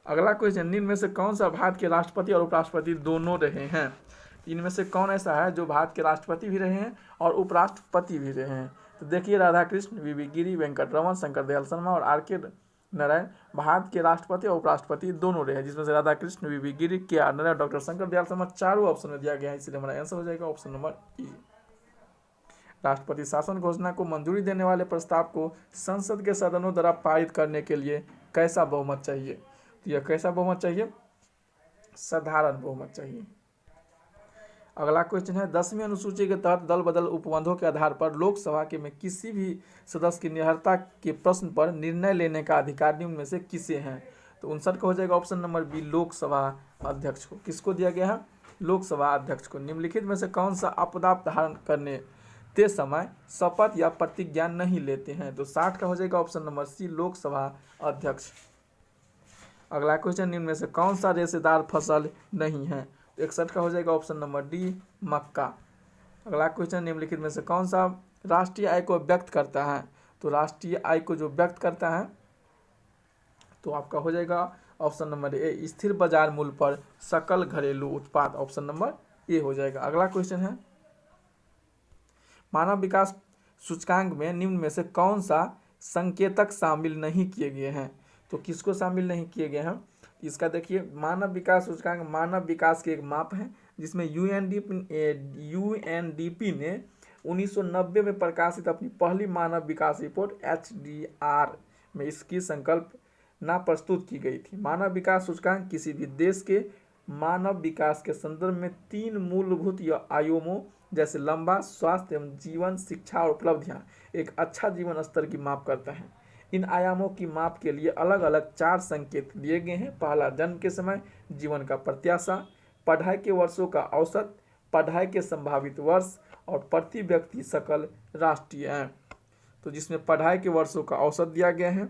अगला क्वेश्चन, निम्न में से कौन सा भारत के राष्ट्रपति और उपराष्ट्रपति दोनों रहे हैं? इनमें से कौन ऐसा है जो भारत के राष्ट्रपति भी रहे हैं और उपराष्ट्रपति भी रहे हैं? तो देखिए, राधाकृष्ण, वी गिरी, वेंकट रमन, शंकर दयाल शर्मा और आर.के. नारायण भारत के राष्ट्रपति और उपराष्ट्रपति दोनों रहे हैं, जिसमें से राधाकृष्ण, वी गिरी, के.आर. नारायण, डॉक्टर शंकर दयाल शर्मा चारों ऑप्शन में दिया गया है, इसलिए हमारा आंसर हो जाएगा ऑप्शन नंबर ई। राष्ट्रपति शासन घोषणा को मंजूरी देने वाले प्रस्ताव को संसद के सदनों द्वारा पारित करने के लिए कैसा बहुमत चाहिए? तो यह कैसा बहुमत चाहिए? साधारण बहुमत चाहिए। अगला क्वेश्चन है, 10वीं अनुसूची के तहत दल बदल उपबंधों के आधार पर लोकसभा के में किसी भी सदस्य की निरर्हता के प्रश्न पर निर्णय लेने का अधिकार निम्न में से किसे है? तो 59 का हो जाएगा ऑप्शन नंबर बी, लोकसभा अध्यक्ष को। किसको दिया गया है? लोकसभा अध्यक्ष को। निम्नलिखित में से कौन सा आपदा धारण करने ते समय शपथ या प्रतिज्ञा नहीं लेते हैं? तो 60 का हो जाएगा ऑप्शन नंबर सी, लोकसभा अध्यक्ष। अगला क्वेश्चन, निम्न में से कौन सा रेशेदार फसल नहीं है? 61 का हो जाएगा ऑप्शन नंबर डी, मक्का। अगला क्वेश्चन, निम्नलिखित में से कौन सा राष्ट्रीय आय को व्यक्त करता है? तो राष्ट्रीय आय को जो व्यक्त करता है तो आपका हो जाएगा ऑप्शन नंबर ए, स्थिर बाजार मूल्य पर सकल घरेलू उत्पाद, ऑप्शन नंबर ए हो जाएगा। अगला क्वेश्चन है, मानव विकास सूचकांक में निम्न में से कौन सा संकेतक शामिल नहीं किए गए हैं? तो किसको शामिल नहीं किए गए हैं? इसका देखिए, मानव विकास सूचकांक मानव विकास के एक माप है, जिसमें यूएनडीपी ने 1990 में प्रकाशित अपनी पहली मानव विकास रिपोर्ट HDR में इसकी संकल्पना प्रस्तुत की गई थी। मानव विकास सूचकांक किसी भी देश के मानव विकास के संदर्भ में 3 मूलभूत आयामों जैसे लंबा, स्वास्थ्य एवं जीवन, शिक्षा और उपलब्धियां, एक अच्छा जीवन स्तर की माप करता है। इन आयामों की माप के लिए अलग अलग 4 संकेत दिए गए हैं। पहला, जन्म के समय, जीवन का प्रत्याशा, पढ़ाई के वर्षों का औसत, पढ़ाई के संभावित वर्ष और प्रति व्यक्ति सकल राष्ट्रीय आय। तो जिसमें पढ़ाई के वर्षों का औसत दिया गया है,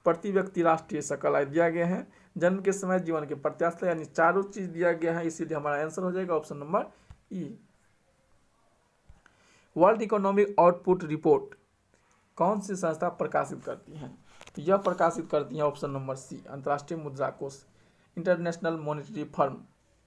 प्रति व्यक्ति राष्ट्रीय सकल आय दिया गया है, जन्म के समय, जीवन के प्रत्याशा, यानी चारों चीज दिया गया है, इसीलिए हमारा आंसर हो जाएगा ऑप्शन नंबर ई। वर्ल्ड इकोनॉमिक आउटपुट रिपोर्ट कौन सी संस्था प्रकाशित करती है? तो यह प्रकाशित करती है ऑप्शन नंबर सी, अंतर्राष्ट्रीय मुद्रा कोष, इंटरनेशनल मॉनेटरी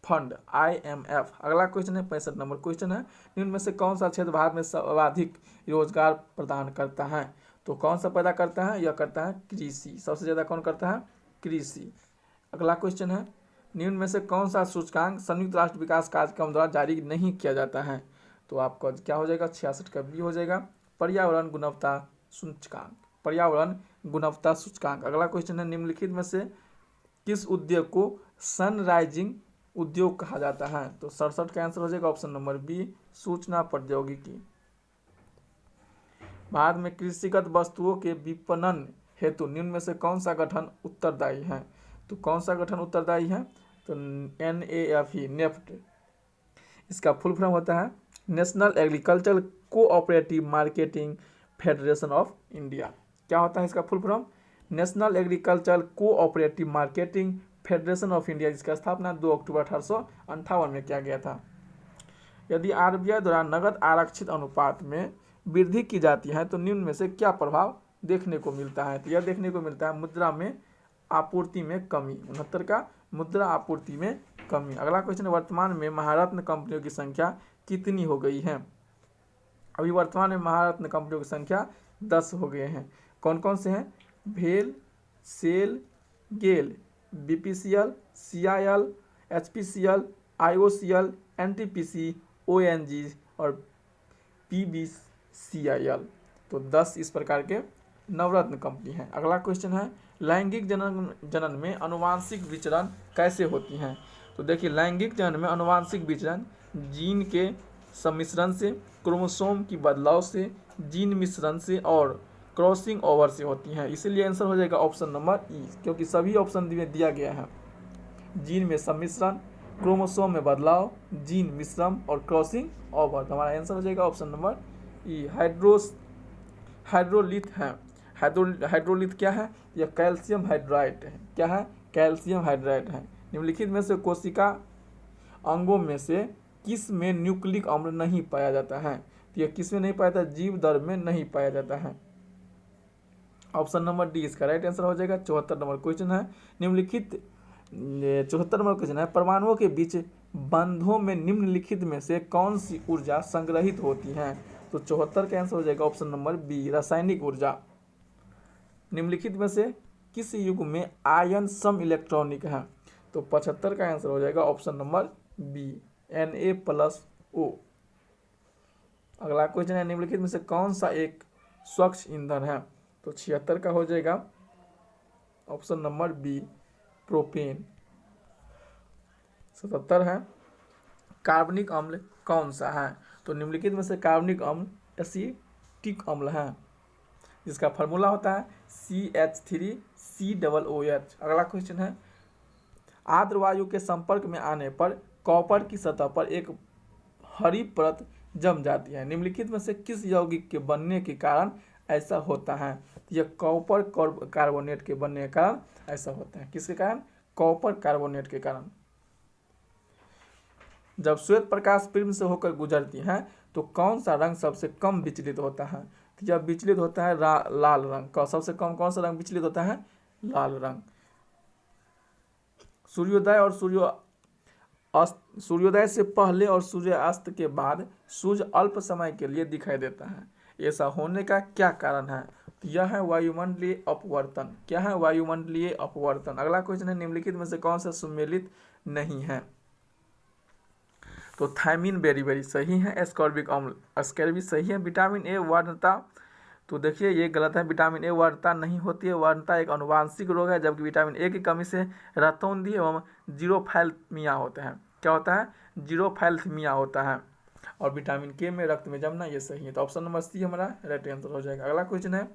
फंड, IMF। अगला क्वेश्चन है, 65 नंबर क्वेश्चन है, निम्न में से कौन सा क्षेत्र भारत में सर्वाधिक रोजगार प्रदान करता है? तो कौन सा पैदा करता है? यह करता है कृषि। सबसे ज्यादा कौन करता है? कृषि। अगला क्वेश्चन है, निम्न में से कौन सा सूचकांक संयुक्त राष्ट्र विकास कार्यक्रम द्वारा जारी नहीं किया जाता है? तो आपका क्या हो जाएगा, 66 का बी हो जाएगा। पर्यावरण गुणवत्ता सूचकांक, पर्यावरण गुणवत्ता सूचकांक। अगला क्वेश्चन है, निम्नलिखित में से किस उद्योग को सनराइजिंग उद्योग कहा जाता है? तो 67 का आंसर हो जाएगा ऑप्शन नंबर बी, सूचना प्रौद्योगिकी। भारत में कृषिगत वस्तुओं के विपणन हेतु निम्न में से कौन सा गठन उत्तरदायी है? तो कौन सा गठन उत्तरदायी है? तो NAFE, नेफ्ट। इसका फुल फॉर्म होता है national agriculture cooperative marketing federation of India. क्या होता है इसका full form? National agriculture cooperative marketing federation of India, जिसका स्थापना 2 अक्टूबर 1858 में किया गया था। यदि RBI द्वारा नगद आरक्षित अनुपात में वृद्धि की जाती है तो निम्न में से क्या प्रभाव देखने को मिलता है? तो यह देखने को मिलता है मुद्रा में आपूर्ति में कमी। 69 का मुद्रा आपूर्ति में कमी। अगला क्वेश्चन है, वर्तमान में महारत्न कंपनियों की संख्या कितनी हो गई है? अभी वर्तमान में महारत्न कंपनियों की संख्या 10 हो गए हैं। कौन कौन से हैं? भेल, सेल, गेल, BPCL, CIL, HPCL, IOCL, NTPC, ONG और PBCIL। तो 10 इस प्रकार के नवरत्न कंपनी हैं। अगला क्वेश्चन है, लैंगिक जनन में अनुवांशिक विचरण कैसे होती हैं? तो देखिए, लैंगिक जनन में अनुवांशिक विचरण जीन के सम्मिश्रण से, क्रोमोसोम की बदलाव से, जीन मिश्रण से और क्रॉसिंग ओवर से होती हैं। इसीलिए आंसर हो जाएगा ऑप्शन नंबर ई, क्योंकि सभी ऑप्शन में दिया गया है। जीन में सम्मिश्रण, क्रोमोसोम में बदलाव, जीन मिश्रण और क्रॉसिंग ओवर। तो हमारा आंसर हो जाएगा ऑप्शन नंबर ई। हाइड्रोलिथ है। हाइड्रोलिथ क्या है? यह कैल्शियम हाइड्राइड है। क्या है? कैल्शियम हाइड्राइड है। निम्नलिखित में से कोशिका अंगों में से किस में न्यूक्लिक अम्ल नहीं पाया जाता है? तो यह किस में नहीं पाया जाता? जीव दर में नहीं पाया जाता है। ऑप्शन नंबर डी इसका राइट आंसर हो जाएगा। 74 नंबर क्वेश्चन है, निम्नलिखित 74 नंबर क्वेश्चन है, परमाणुओं के बीच बंधों में निम्नलिखित में से कौन सी ऊर्जा संग्रहित होती है? तो 74 का आंसर हो जाएगा ऑप्शन नंबर बी, रासायनिक ऊर्जा। निम्नलिखित में से किस युग में आयन सम इलेक्ट्रॉनिक है? तो 75 का आंसर हो जाएगा ऑप्शन नंबर बी, Na+O। अगला क्वेश्चन है, निम्नलिखित में से कौन सा एक स्वच्छ ईंधन है? तो 76 का हो जाएगा ऑप्शन नंबर बी, प्रोपेन। 77 है, कार्बनिक अम्ल कौन सा है? तो निम्नलिखित में से कार्बनिक अम्ल एसिटिक अम्ल है, जिसका फार्मूला होता है CH3COOH। अगला क्वेश्चन है, आर्द्र वायु के संपर्क में आने पर कॉपर की सतह पर एक हरी परत जम जाती है। निम्नलिखित में से किस यौगिक के बनने के कारण ऐसा होता है? तो यह कॉपर कार्बोनेट के बनने के कारण ऐसा होता है। किसके कारण? कॉपर कार्बोनेट के कारण। जब श्वेत प्रकाश प्रिज्म से होकर गुजरती है तो कौन सा रंग सबसे कम विचलित होता है? तो यह विचलित होता है लाल रंग का। सबसे कम कौन सा रंग विचलित होता है? लाल रंग। सूर्योदय और सूर्योदय से पहले और सूर्यास्त के बाद सूर्य अल्प समय के लिए दिखाई देता है। ऐसा होने का क्या कारण है? तो यह है वायुमंडलीय अपवर्तन। क्या है? वायुमंडलीय अपवर्तन। अगला क्वेश्चन है, निम्नलिखित में से कौन सा सुमेलित नहीं है? तो थायमिन बेरी सही है। एस्कॉर्बिक अम्ल अस्कॉर्बिक सही है। विटामिन ए वर्णता, तो देखिए ये गलत है। विटामिन ए वर्णता नहीं होती है। वर्णता एक अनुवांशिक रोग है, जबकि विटामिन ए की कमी से रतौंधी एवं जीरोफैल्थीमिया होता है। क्या होता है? जीरोफैल्थीमिया होता है। और विटामिन के में रक्त में जमना, ये सही है। तो ऑप्शन नंबर सी हमारा राइट आंसर हो जाएगा। अगला क्वेश्चन है,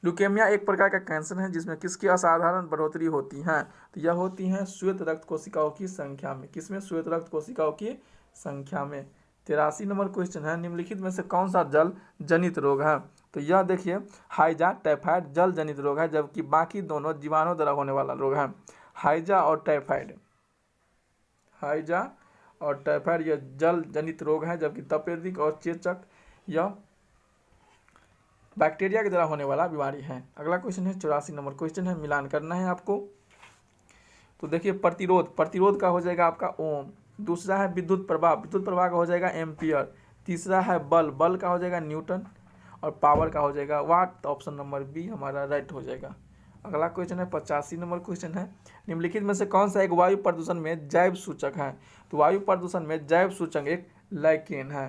ल्यूकेमिया एक प्रकार का कैंसर है जिसमें किसकी असाधारण बढ़ोतरी होती है? तो यह होती है श्वेत रक्त कोशिकाओं की संख्या में। किसमें? श्वेत रक्त कोशिकाओं की संख्या में। 83 नंबर क्वेश्चन है, निम्नलिखित में से कौन सा जल जनित रोग है? तो यह देखिए, हाइजा टाइफाइड जल जनित रोग है, जबकि बाकी दोनों जीवाणु द्वारा होने वाला रोग है। हाइजा और टाइफाइड, हाइजा और टाइफाइड यह जल जनित रोग है, जबकि तपेदिक और चेचक यह बैक्टीरिया के द्वारा होने वाला बीमारी है। अगला क्वेश्चन है 84 नंबर क्वेश्चन है, मिलान करना है आपको। तो देखिए, प्रतिरोध का हो जाएगा आपका ओम। दूसरा है विद्युत प्रवाह का हो जाएगा एम्पियर। तीसरा है बल का हो जाएगा न्यूटन। और पावर का हो जाएगा वाट। तो ऑप्शन नंबर बी हमारा राइट हो जाएगा। अगला क्वेश्चन है 85 नंबर क्वेश्चन है, निम्नलिखित में से कौन सा एक वायु प्रदूषण में जैव सूचक है? तो वायु प्रदूषण में जैव सूचक एक लाइकेन है।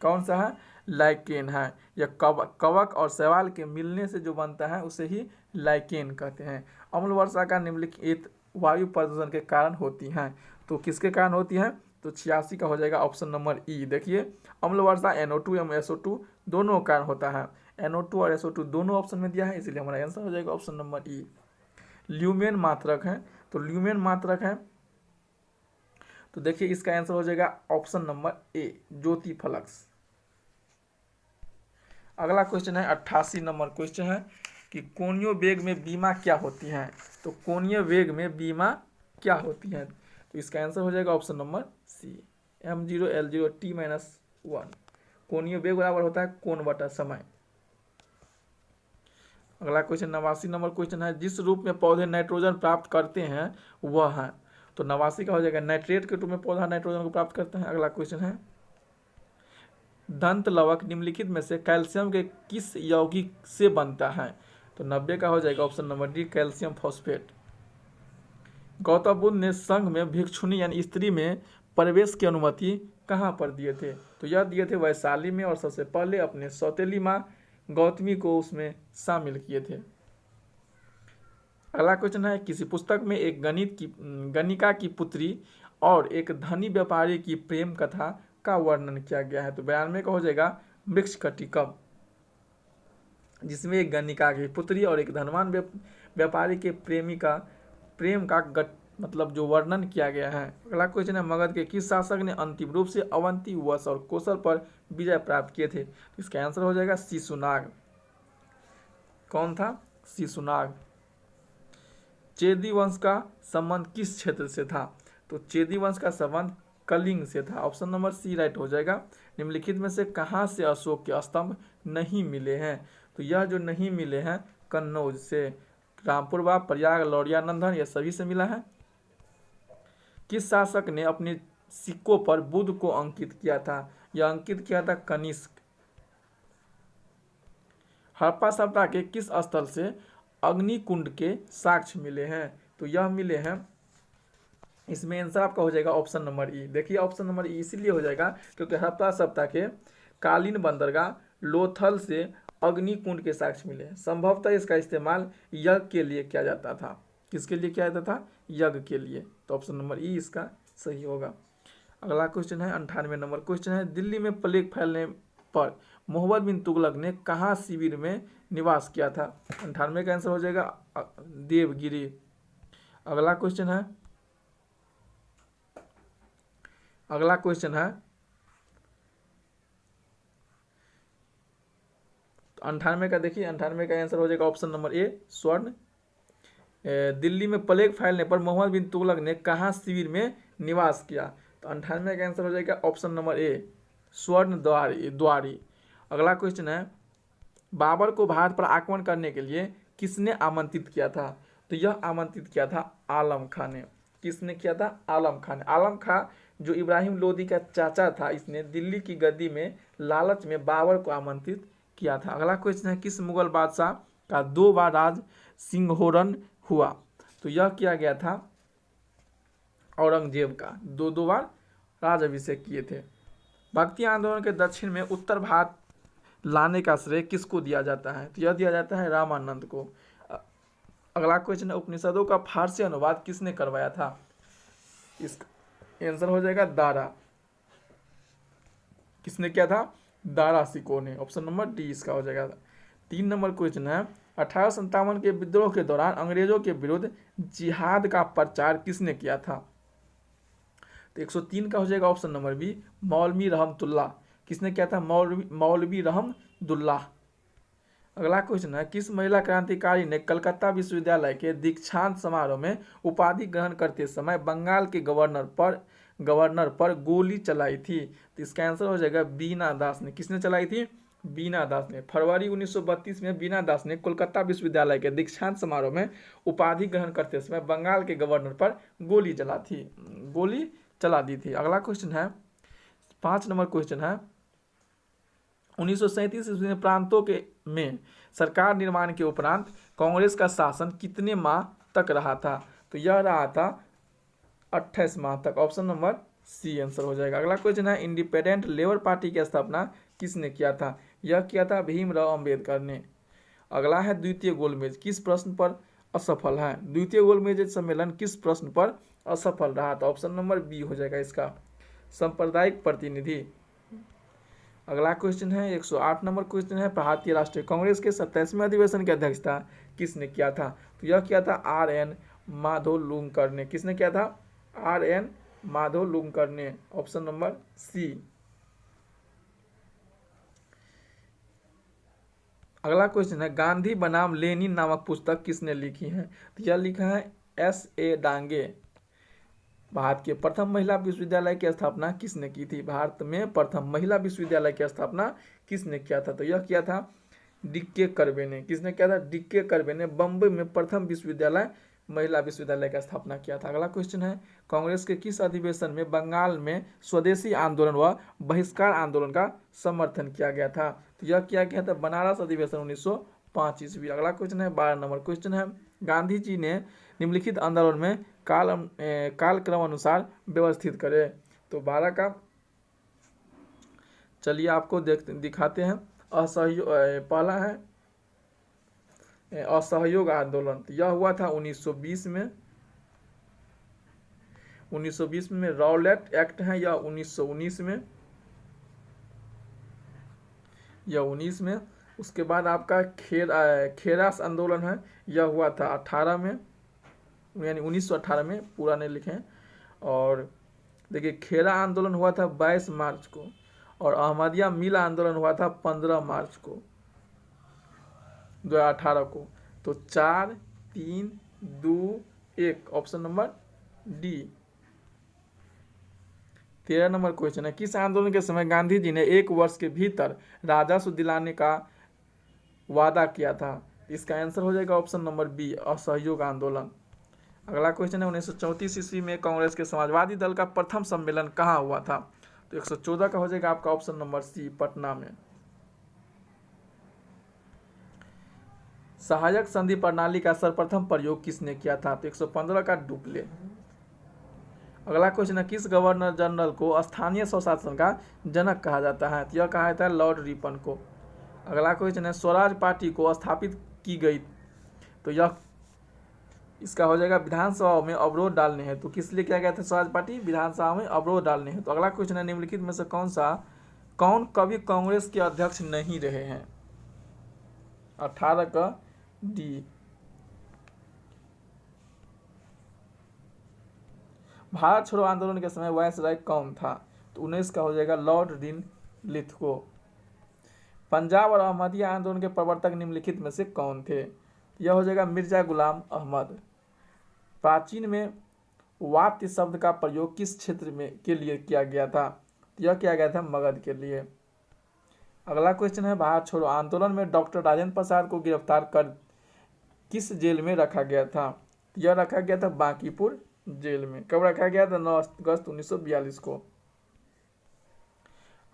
कौन सा है? लाइकेन है। यह कवक और शैवाल के मिलने से जो बनता है उसे ही लाइकेन कहते हैं। अम्ल वर्षा का निम्नलिखित वायु प्रदूषण के कारण होती हैं। तो किसके कारण होती है? तो 86 का हो जाएगा ऑप्शन नंबर ई। देखिए अम्ल वर्षा NO2 एवं SO2 दोनों कारण होता है। NO2 और SO2 दोनों ऑप्शन में दिया है, इसलिए हमारा आंसर हो जाएगा ऑप्शन नंबर ई। ल्यूमेन मात्रक है, तो ल्यूमेन मात्रक है तो देखिए इसका आंसर हो जाएगा option number A, Jyoti flux. अगला क्वेश्चन है 88 नंबर क्वेश्चन है कि कोणीय वेग में बीमा क्या होती है? तो कोणीय वेग में बीमा क्या होती है? तो इसका आंसर हो जाएगा ऑप्शन नंबर सी, m0 l0 t-1। कोणीय वेग बराबर होता है कोण बटा समय। अगला क्वेश्चन 89 नंबर क्वेश्चन है, जिस रूप में पौधे नाइट्रोजन प्राप्त करते हैं वह है? तो 89 का हो जाएगा नाइट्रेट के रूप में पौधा नाइट्रोजन को प्राप्त करते हैं। अगला क्वेश्चन है, दंत लवक निम्नलिखित में से कैल्शियम के किस यौगिक से बनता है? तो 90 का हो जाएगा option number D, calcium phosphate. Gautam Buddha ने संघ में भिक्षुणी यानी स्त्री में प्रवेश की अनुमति कहाँ पर दिए थे? तो यह दिए थे वैशाली में, और सबसे पहले अपने सौतेली माँ गौतमी को उसमें शामिल किए थे। अगला क्वेश्चन है, किसी पुस्तक में एक गणिका की पुत्री और एक धनी व्यापारी की प्रेम कथा का वर्णन किया गया है? तो 92 का हो जाएगा मृक्षकटिकम, जिसमें एक गणिका की पुत्री और एक धनवान व्यापारी के प्रेम का मतलब जो वर्णन किया गया है। अगला क्वेश्चन है, मगध के किस शासक ने अंतिम रूप से अवंती, वश और कौशल पर विजय प्राप्त किए थे? तो इसका आंसर हो जाएगा शिशुनाग। कौन था? शिशुनाग। चेदी वंश का संबंध किस क्षेत्र से था? तो चेदी वंश का संबंध कलिंग से था। ऑप्शन नंबर सी राइट हो जाएगा। निम्नलिखित में से कहाँ से अशोक के स्तंभ नहीं मिले हैं? तो यह जो नहीं मिले हैं कन्नौज से, रामपुर बाग, प्रयाग, लौरिया नंदन, यह सभी से मिला है। किस शासक ने अपने सिक्कों पर बुध को अंकित किया था? यह अंकित किया था कनिष्क। हड़प्पा सभ्यता के किस स्थल से अग्निकुंड के साक्ष्य मिले हैं? तो यह मिले हैं, इसमें आंसर आपका हो जाएगा ऑप्शन नंबर ई। देखिए ऑप्शन नंबर ई इसीलिए हो जाएगा क्योंकि हड़प्पा सभ्यता के कालीन बंदरगाह लोथल से अग्निकुंड के साक्ष्य मिले हैं। संभवतः इसका इस्तेमाल यज्ञ के लिए किया जाता था। किसके लिए किया जाता था? यज्ञ के लिए। तो ऑप्शन नंबर ई इसका सही होगा। अगला क्वेश्चन है 98 नंबर क्वेश्चन है, दिल्ली में प्लेग फैलने पर मोहम्मद बिन तुगलक ने कहाँ शिविर में निवास किया था? 98 का आंसर हो जाएगा देवगिरी। अगला क्वेश्चन है 98 का, देखिए 98 का आंसर हो जाएगा ऑप्शन नंबर ए, स्वर्ण। दिल्ली में प्लेग फैलने पर मोहम्मद बिन तुगलक ने कहाँ शिविर में निवास किया? तो 98 का आंसर हो जाएगा ऑप्शन नंबर ए, स्वर्ण द्वारी। अगला क्वेश्चन है, बाबर को भारत पर आक्रमण करने के लिए किसने आमंत्रित किया था? तो यह आमंत्रित किया था आलम खां ने। किसने किया था? आलम खां ने। आलम खां जो इब्राहिम लोदी का चाचा था, इसने दिल्ली की गद्दी में लालच में बाबर को आमंत्रित किया था। अगला क्वेश्चन है, किस मुगल बादशाह का 2 बार राज सिंहरण हुआ? तो यह किया गया था औरंगजेब का, 2 बार राज अभिषेक किए थे। भक्ति आंदोलन के दक्षिण में उत्तर भारत लाने का श्रेय किसको दिया जाता है? तो यह दिया जाता है रामानंद को। अगला क्वेश्चन है, उपनिषदों का फारसी अनुवाद किसने करवाया था? इसका आंसर हो जाएगा दारा। किसने किया था? दारा सिको ने। ऑप्शन नंबर डी इसका हो जाएगा। 3 नंबर क्वेश्चन है, 1857 के विद्रोह के दौरान अंग्रेजों के विरुद्ध जिहाद का प्रचार किसने किया था? तो 103 का हो जाएगा ऑप्शन नंबर बी, मौलवी रहमतुल्लाह। किसने किया था? मौलवी रहमतुल्लाह। अगला क्वेश्चन है, किस महिला क्रांतिकारी ने कलकत्ता विश्वविद्यालय के दीक्षांत समारोह में उपाधि ग्रहण करते समय बंगाल के गवर्नर पर गोली चलाई थी? तो इसका आंसर हो जाएगा बीना दास ने। किसने चलाई थी? बीना दास ने। फरवरी 1932 में बीना दास ने कोलकाता विश्वविद्यालय के दीक्षांत समारोह में उपाधि ग्रहण करते समय बंगाल के गवर्नर पर गोली चला दी थी। अगला क्वेश्चन है 5 नंबर क्वेश्चन है, 1937 ईस्वी में प्रांतों में सरकार निर्माण के उपरांत कांग्रेस का शासन कितने माह तक रहा था? तो यह रहा था 28 माह तक। ऑप्शन नंबर सी आंसर हो जाएगा। अगला क्वेश्चन है, इंडिपेंडेंट लेबर पार्टी की स्थापना किसने किया था? यह किया था भीमराव अंबेडकर ने। अगला है, द्वितीय गोलमेज किस प्रश्न पर असफल है? द्वितीय गोलमेज सम्मेलन किस प्रश्न पर असफल रहा? तो ऑप्शन नंबर बी हो जाएगा इसका, सांप्रदायिक प्रतिनिधि। अगला क्वेश्चन है 108 नंबर क्वेश्चन है, भारतीय राष्ट्रीय कांग्रेस के 27वें अधिवेशन की अध्यक्षता किसने किया था? तो यह किया था आर.एन. माधोलुंकर ने। किसने किया था? आर.एन. माधोलुंकर ने। Option number C. अगला क्वेश्चन है, गांधी बनाम लेनिन नामक पुस्तक किसने लिखी है? तो यह लिखा है S.A. डांगे। भारत के प्रथम महिला विश्वविद्यालय की स्थापना किसने की थी? भारत में प्रथम महिला विश्वविद्यालय की स्थापना किसने किया था? तो यह किया था डी.के. कर्वे ने। किसने किया था? डी.के. कर्वे ने बम्बई में प्रथम विश्वविद्यालय महिला विश्वविद्यालय का स्थापना किया था। अगला क्वेश्चन है, कांग्रेस के किस अधिवेशन में बंगाल में स्वदेशी आंदोलन व बहिष्कार आंदोलन का समर्थन किया गया था? तो यह किया गया था बनारस अधिवेशन 1905 ईस्वी। अगला क्वेश्चन है 12 नंबर क्वेश्चन है, गांधी जी ने निम्नलिखित आंदोलन में कालक्रम अनुसार व्यवस्थित करे। तो 12 का चलिए आपको दिखाते हैं। असहयोग, पहला है असहयोग आंदोलन। तो यह हुआ था 1920 में। 1920 में रॉलेट एक्ट है, यह 1919 में, यह 19 में। उसके बाद आपका खेरास आंदोलन है, यह हुआ था 18 में, यानी 1918 में, पूरा नहीं लिखे। और देखिए खेरा आंदोलन हुआ था 22 मार्च को, और अहमदिया मिल आंदोलन हुआ था 15 मार्च को 2018 को। तो 4, 3, 2, 1 option number D. 13 number question है, किस आंदोलन के समय गांधी जी ने 1 वर्ष के भीतर राजस्व दिलाने का वादा किया था? इसका आंसर हो जाएगा ऑप्शन नंबर बी, असहयोग आंदोलन। अगला क्वेश्चन है, 1934 ईस्वी में कांग्रेस के समाजवादी दल का प्रथम सम्मेलन कहाँ हुआ था? तो 114 का हो जाएगा आपका ऑप्शन नंबर सी, पटना में। सहायक संधि प्रणाली का सर्वप्रथम प्रयोग किसने किया था? तो 115 का डुप्ले। अगला क्वेश्चन है, किस गवर्नर जनरल को स्थानीय स्वशासन का जनक कहा जाता है? तो यह कहा जाता है लॉर्ड रिपन को। अगला क्वेश्चन है, स्वराज पार्टी को स्थापित की गई, तो यह इसका हो जाएगा विधानसभा में अवरोध डालने हैं। तो किस लिए किया गया था स्वराज पार्टी? विधानसभा में अवरोध डालने हैं। तो अगला क्वेश्चन है, निम्नलिखित में से कौन कभी कांग्रेस के अध्यक्ष नहीं रहे हैं? 18 का डी। भारत छोड़ो आंदोलन के समय वायसराय कौन था? तो 19 का हो जाएगा लॉर्ड लिथगो। पंजाब और अहमदिया आंदोलन के प्रवर्तक निम्नलिखित में से कौन थे? यह हो जाएगा मिर्जा गुलाम अहमद। प्राचीन में वात्य शब्द का प्रयोग किस क्षेत्र में के लिए किया गया था? तो यह किया गया था मगध के लिए। अगला क्वेश्चन है, भारत छोड़ो आंदोलन में डॉक्टर राजेंद्र प्रसाद को गिरफ्तार कर किस जेल में रखा गया था? यह रखा गया था बांकीपुर जेल में। कब रखा गया था? 9 अगस्त 1942 को।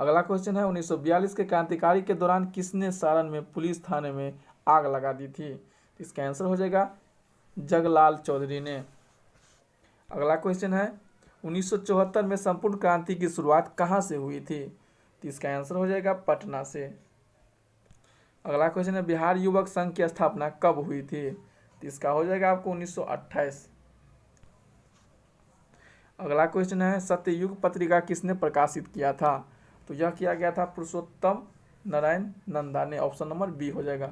अगला क्वेश्चन है, 1942 के क्रांतिकारी के दौरान किसने सारण में पुलिस थाने में आग लगा दी थी? इसका आंसर हो जाएगा जगलाल चौधरी ने। अगला क्वेश्चन है, 1974 में संपूर्ण क्रांति की शुरुआत कहाँ से हुई थी? तो इसका आंसर हो जाएगा पटना से। अगला क्वेश्चन है, बिहार युवक संघ की स्थापना कब हुई थी? तो इसका हो जाएगा आपको 1928। अगला क्वेश्चन है, सत्ययुग पत्रिका किसने प्रकाशित किया था? तो यह किया गया था पुरुषोत्तम नारायण नंदा ने। ऑप्शन नंबर बी हो जाएगा।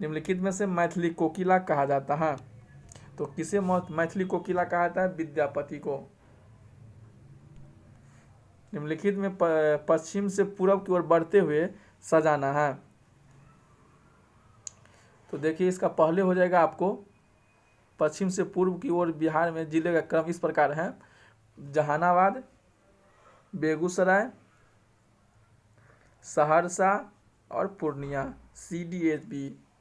निम्नलिखित में से मैथिली कोकिला कहा जाता है? तो किसे मैथिली कोकिला कहा जाता है? विद्यापति को। निम्नलिखित में पश्चिम से पूर्व की ओर बढ़ते हुए सजाना है। तो देखिए इसका पहले हो जाएगा आपको पश्चिम से पूर्व की ओर बिहार में जिले का क्रम इस प्रकार है: जहानाबाद, बेगूसराय, सहरसा और Purnia.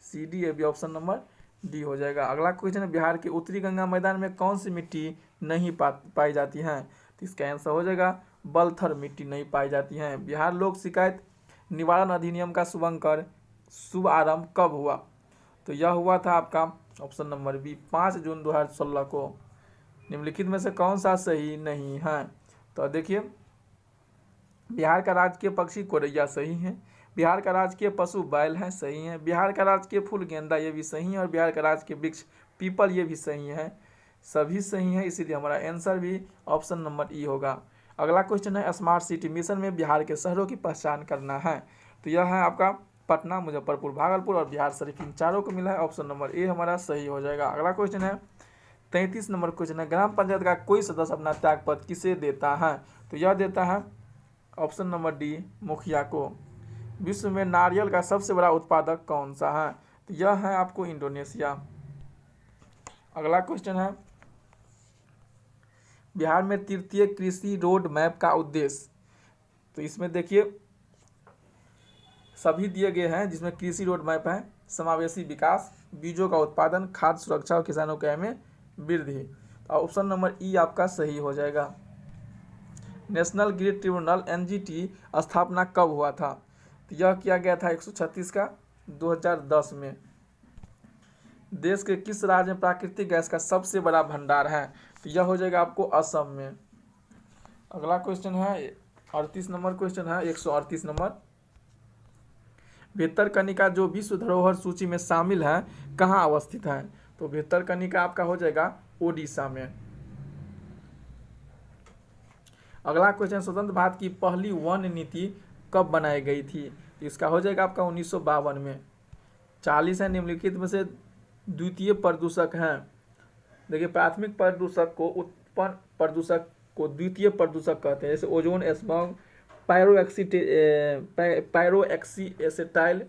CDAB option number D हो जाएगा। अगला क्वेश्चन है, बिहार के उत्तरी गंगा मैदान में कौन सी मिट्टी नहीं पाई जाती है? तो इसका आंसर हो जाएगा बलथर मिट्टी नहीं पाई जाती है। बिहार लोक शिकायत निवारण अधिनियम का शुभ आरंभ कब हुआ? तो यह हुआ था आपका ऑप्शन नंबर बी 5 जून 2016 को। निम्नलिखित में से कौन सा सही नहीं है? तो देखिए, बिहार का राजकीय पक्षी कोरैया सही है, बिहार का राजकीय पशु बैल है सही है, बिहार का राजकीय फूल गेंदा ये भी सही है, और बिहार का राजकीय वृक्ष पीपल ये भी सही है। सभी सही है, इसीलिए हमारा आंसर भी ऑप्शन नंबर ई होगा। अगला क्वेश्चन है, स्मार्ट सिटी मिशन में बिहार के शहरों की पहचान करना है। तो यह है आपका पटना, मुजफ्फरपुर, भागलपुर और बिहार शरीफ, इन चारों को मिला है। ऑप्शन नंबर ए हमारा सही हो जाएगा। अगला क्वेश्चन है 33 नंबर क्वेश्चन है, ग्राम पंचायत का कोई सदस्य अपना त्यागपत्र किसे देता है? तो यह देता है ऑप्शन नंबर डी मुखिया को। विश्व में नारियल का सबसे बड़ा उत्पादक कौन सा है? तो यह है आपको इंडोनेशिया। अगला क्वेश्चन है, बिहार में तृतीय कृषि रोड मैप का उद्देश्य। तो इसमें देखिए सभी दिए गए हैं, जिसमें कृषि रोड मैप है समावेशी विकास, बीजों का उत्पादन, खाद्य सुरक्षा और किसानों के आय में वृद्धि। तो ऑप्शन नंबर ई आपका सही हो जाएगा। नेशनल ग्रिड ट्रिब्यूनल एनजीटी स्थापना कब हुआ था? तो यह किया गया था 136 का 2010 में। देश के किस राज्य में प्राकृतिक गैस का सबसे बड़ा भंडार है? तो यह हो जाएगा आपको असम में। अगला क्वेश्चन है 38 नंबर क्वेश्चन है, 138 नंबर, भितरकनिका जो विश्व धरोहर सूची में शामिल है कहाँ अवस्थित है? तो भितरकनिका आपका हो जाएगा ओडिशा में। अगला क्वेश्चन, स्वतंत्र भारत की पहली वन नीति कब बनाई गई थी? तो इसका हो जाएगा आपका 1952 में। 40 है, निम्नलिखित में से द्वितीय प्रदूषक हैं। देखिए, प्राथमिक प्रदूषक को उत्पन्न प्रदूषक को द्वितीय प्रदूषक कहते हैं, जैसे ओजोन, स्मॉग, पायरोक्सी एसिटाइल,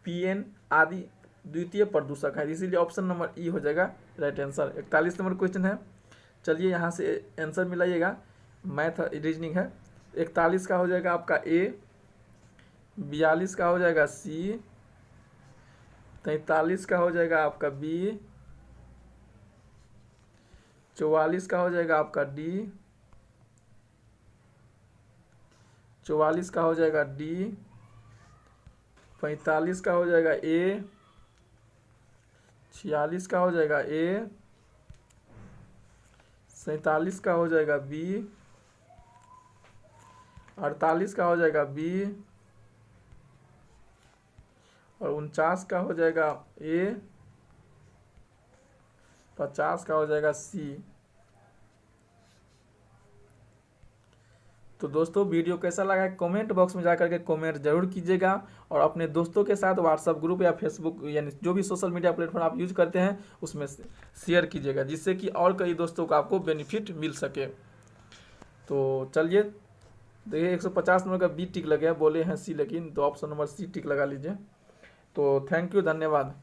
पीएन आदि द्वितीय प्रदूषक है, इसीलिए ऑप्शन नंबर ई हो जाएगा राइट आंसर। 41 नंबर क्वेश्चन है, चलिए यहाँ से आंसर मिलाइएगा, मैथ रीजनिंग है। 41 का हो जाएगा आपका ए, 42 का हो जाएगा सी, 43 का हो जाएगा आपका बी, 44 का हो जाएगा आपका डी, 44 का हो जाएगा डी, 45 का हो जाएगा ए, 46 का हो जाएगा ए, 47 का हो जाएगा बी, 48 का हो जाएगा बी, और 49 का हो जाएगा ए, 50 का हो जाएगा सी। तो दोस्तों, वीडियो कैसा लगा है कमेंट बॉक्स में जाकर के कमेंट जरूर कीजिएगा, और अपने दोस्तों के साथ व्हाट्सएप ग्रुप या फेसबुक यानी जो भी सोशल मीडिया प्लेटफॉर्म आप यूज करते हैं उसमें शेयर कीजिएगा, जिससे कि और कई दोस्तों को आपको बेनिफिट मिल सके। तो चलिए, देखिए 150 नंबर का बी टिक लगे, बोले हैं सी लेकिन, तो ऑप्शन नंबर सी टिक लगा लीजिए। तो थैंक यू, धन्यवाद।